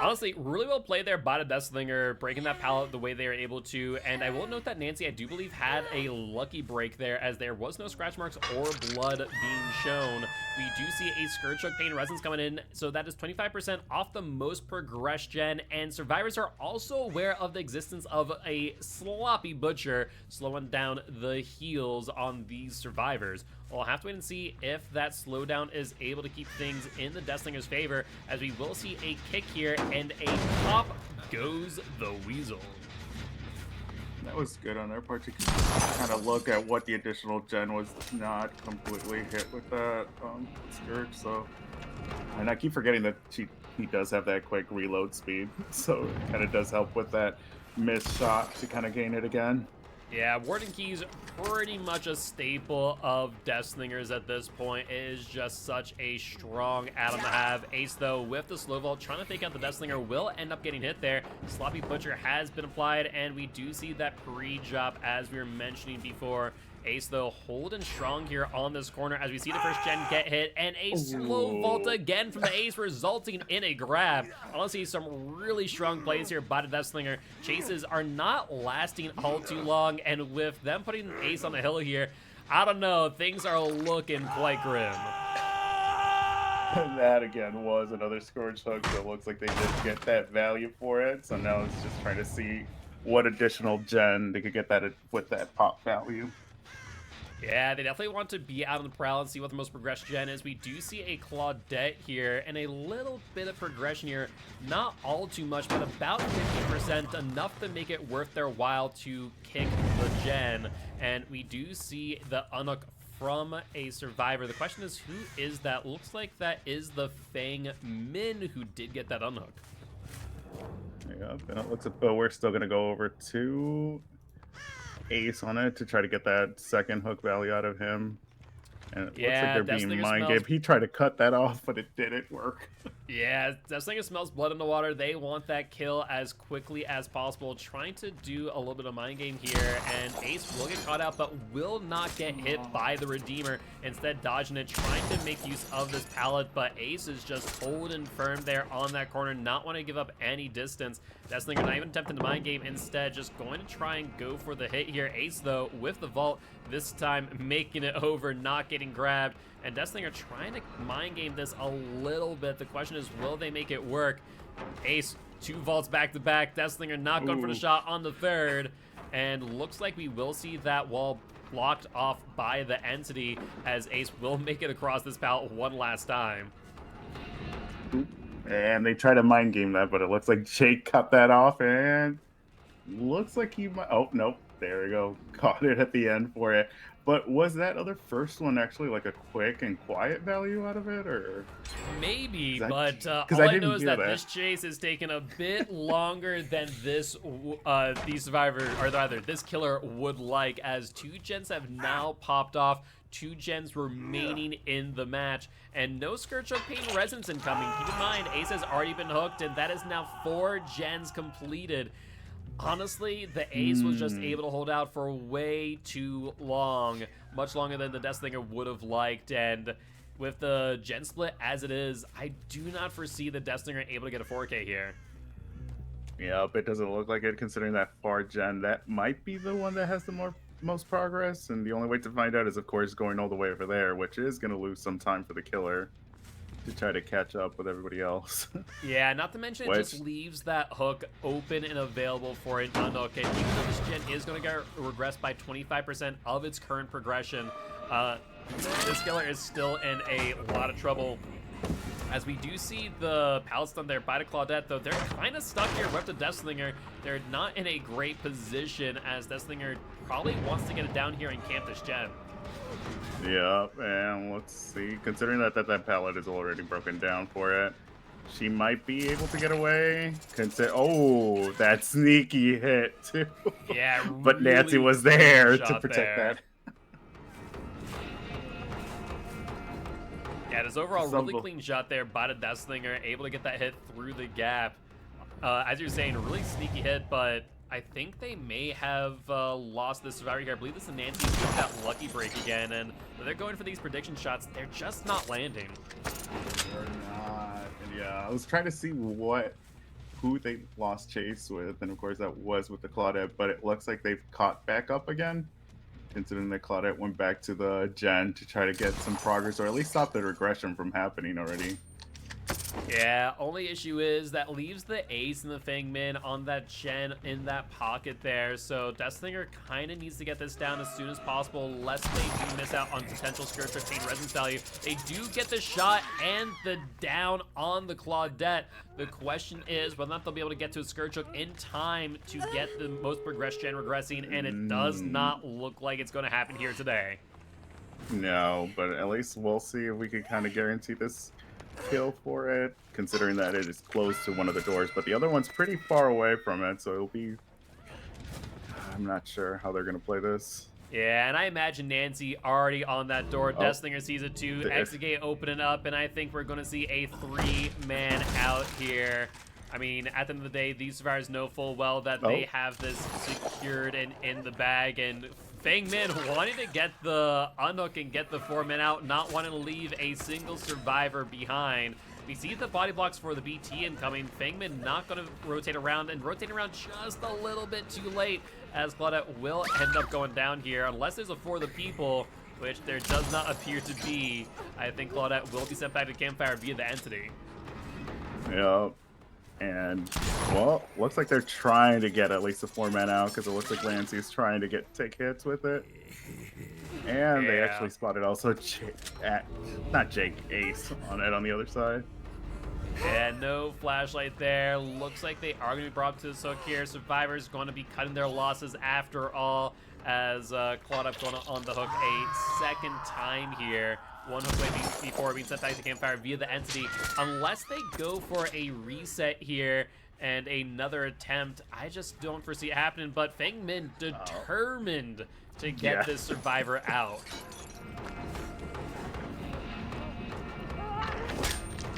S7: Honestly, really well played there by the Deathslinger, breaking that pallet the way they were able to. And I will note that Nancy, I do believe, had a lucky break there, as there was no scratch marks or blood being shown. We do see a Scourge Choke Pain Resonance coming in, so that is 25% off the most progressed gen. And survivors are also aware of the existence of a Sloppy Butcher, slowing down the heals on these survivors. We'll have to wait and see if that slowdown is able to keep things in the Deathslinger's favor, as we will see a kick here, and a pop goes the Weasel.
S8: That was good on their part to kind of look at what the additional gen was not completely hit with that Scourge, so... And I keep forgetting that he does have that quick reload speed, so it kind of does help with that missed shot to kind of gain it again.
S7: Yeah, Warden Key's pretty much a staple of Deathslingers at this point. It is just such a strong atom to have. Ace, though, with the slow vault, trying to fake out the Deathslinger, will end up getting hit there. Sloppy Butcher has been applied, and we do see that pre-drop, as we were mentioning before. Ace, though, holding strong here on this corner as we see the first gen get hit, and a slow vault again from the Ace, resulting in a grab. Honestly, some really strong plays here by the Deathslinger. Chases are not lasting all too long, and with them putting an Ace on the hill here, I don't know, things are looking quite grim.
S8: And that again was another Scourge Hook, so it looks like they did get that value for it. So now it's just trying to see what additional gen they could get that with that pop value.
S7: Yeah, they definitely want to be out on the prowl and see what the most progressed gen is. We do see a Claudette here and a little bit of progression here. Not all too much, but about 50%, enough to make it worth their while to kick the gen. And we do see the unhook from a survivor. The question is, who is that? Looks like that is the Fang Min who did get that unhook.
S8: Yep, and it looks like, but we're still gonna go over to Ace on it to try to get that second hook value out of him. And it
S7: Yeah,
S8: looks like they're being mind
S7: smells-
S8: game. He tried to cut that off, but it didn't work.
S7: Yeah, Deathslinger smells blood in the water. They want that kill as quickly as possible, trying to do a little bit of mind game here, and Ace will get caught out, but will not get hit by the Redeemer. Instead, dodging it, trying to make use of this pallet, but Ace is just holding firm there on that corner, not want to give up any distance. Deathslinger not even attempting to mind game, instead just going to try and go for the hit here. Ace, though, with the vault, this time making it over, not getting grabbed. And Deathslinger trying to mind game this a little bit. The question is, will they make it work? Ace, 2 vaults back to back. Deathslinger not going for the shot on the third. And looks like we will see that wall blocked off by the entity, as Ace will make it across this pallet one last time.
S8: And they try to mind game that, but it looks like Jake cut that off, and looks like he might. Oh, nope. There we go. Caught it at the end for it. But was that other first one actually like a quick and quiet value out of it, or?
S7: Maybe,
S8: That-
S7: but
S8: 'cause
S7: all
S8: I
S7: I know
S8: didn't
S7: is
S8: hear
S7: that
S8: that.
S7: this chase is taking a bit longer than this these survivors, or rather this killer would like, as 2 gens have now popped off. 2 gens remaining in the match, and no Scourge of Pain Resonance incoming. Keep in mind, Ace has already been hooked, and that is now 4 gens completed. Honestly, the Ace was just able to hold out for way too long, much longer than the Deathslinger would have liked, and with the gen split as it is, I do not foresee the Deathslinger able to get a 4K here.
S8: Yep, it doesn't look like it, considering that far gen. That might be the one that has the most progress, and the only way to find out is, of course, going all the way over there, which is going to lose some time for the killer to try to catch up with everybody else.
S7: Yeah, not to mention it just leaves that hook open and available for an unhook, and even though this gen is going to get regressed by 25% of its current progression, this killer is still in a lot of trouble. As we do see the pallets done there by the Claudette, though they're kind of stuck here with the Deathslinger. They're not in a great position, as Deathslinger probably wants to get it down here and camp this gen.
S8: Yep, and let's see. Considering that pallet is already broken down for it, she might be able to get away. Oh, that sneaky hit too.
S7: Yeah,
S8: but Nancy
S7: really
S8: was there to
S7: shot
S8: protect
S7: there.
S8: that.
S7: Yeah, it is overall a really clean shot there by the Deathslinger, able to get that hit through the gap. As you're saying, a really sneaky hit, but I think they may have lost the survivor here. I believe this is Nancy with that lucky break again, and they're going for these prediction shots. They're just not landing.
S8: They're not. And yeah, I was trying to see who they lost chase with, and of course that was with the Claudette, but it looks like they've caught back up again, considering that Claudette went back to the gen to try to get some progress, or at least stop the regression from happening already.
S7: Yeah, only issue is that leaves the Ace and the Fang Min on that gen in that pocket there, so Deathslinger kind of needs to get this down as soon as possible, lest they do miss out on potential Scourge 15 resonance value. They do get the shot and the down on the Claudette. The question is whether or not they'll be able to get to a Scourge Hook in time to get the most progressed gen regressing, and it does not look like it's going to happen here today.
S8: No, but at least we'll see if we can kind of guarantee this kill for it, considering that it is close to one of the doors, but the other one's pretty far away from it, so it'll be... I'm not sure how they're going to play this.
S7: Yeah, and I imagine Nancy already on that door. Deathslinger sees it too. Exegate opening up, and I think we're going to see a 3-man out here. I mean, at the end of the day, these survivors know full well that they have this secured and in the bag, and Fang Min wanting to get the unhook and get the 4-man out, not wanting to leave a single survivor behind. We see the body blocks for the BT incoming. Fang Min not going to rotate around, and rotate around just a little bit too late, as Claudette will end up going down here, unless there's a For the People, which there does not appear to be. I think Claudette will be sent back to Campfire via the entity.
S8: Yep. And, well, looks like they're trying to get at least a 4-man out, because it looks like Lancy's trying to take hits with it. And they
S7: Yeah.
S8: actually spotted also not Jake, Ace on it on the other side.
S7: And no flashlight there. Looks like they are going to be brought to this hook here. Survivor's going to be cutting their losses after all, as Clawed Up going on the hook a second time here. One hook away before being sent back to campfire via the entity. Unless they go for a reset here and another attempt, I just don't foresee it happening. But Feng Min determined to get this Survivor out.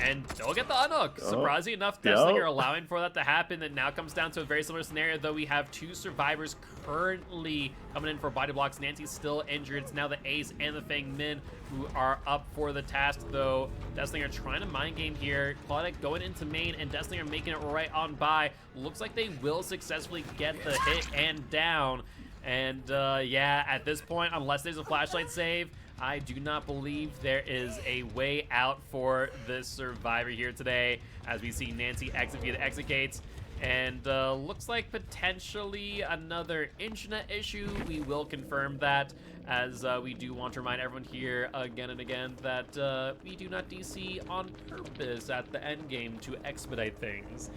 S7: And they'll get the unhook. Surprisingly enough, Deathslinger allowing for that to happen. And now comes down to a very similar scenario, though we have two survivors currently coming in for body blocks. Nancy's still injured. It's now the Ace and the Feng Min who are up for the task, though. Deathslinger trying to mind game here. Claudette going into main, and Deathslinger making it right on by. Looks like they will successfully get the hit and down. And yeah, at this point, unless there's a flashlight save, I do not believe there is a way out for this survivor here today, as we see Nancy exit via the exit gates. And looks like potentially another internet issue. We will confirm that, as we do want to remind everyone here again and again that we do not DC on purpose at the end game to expedite things.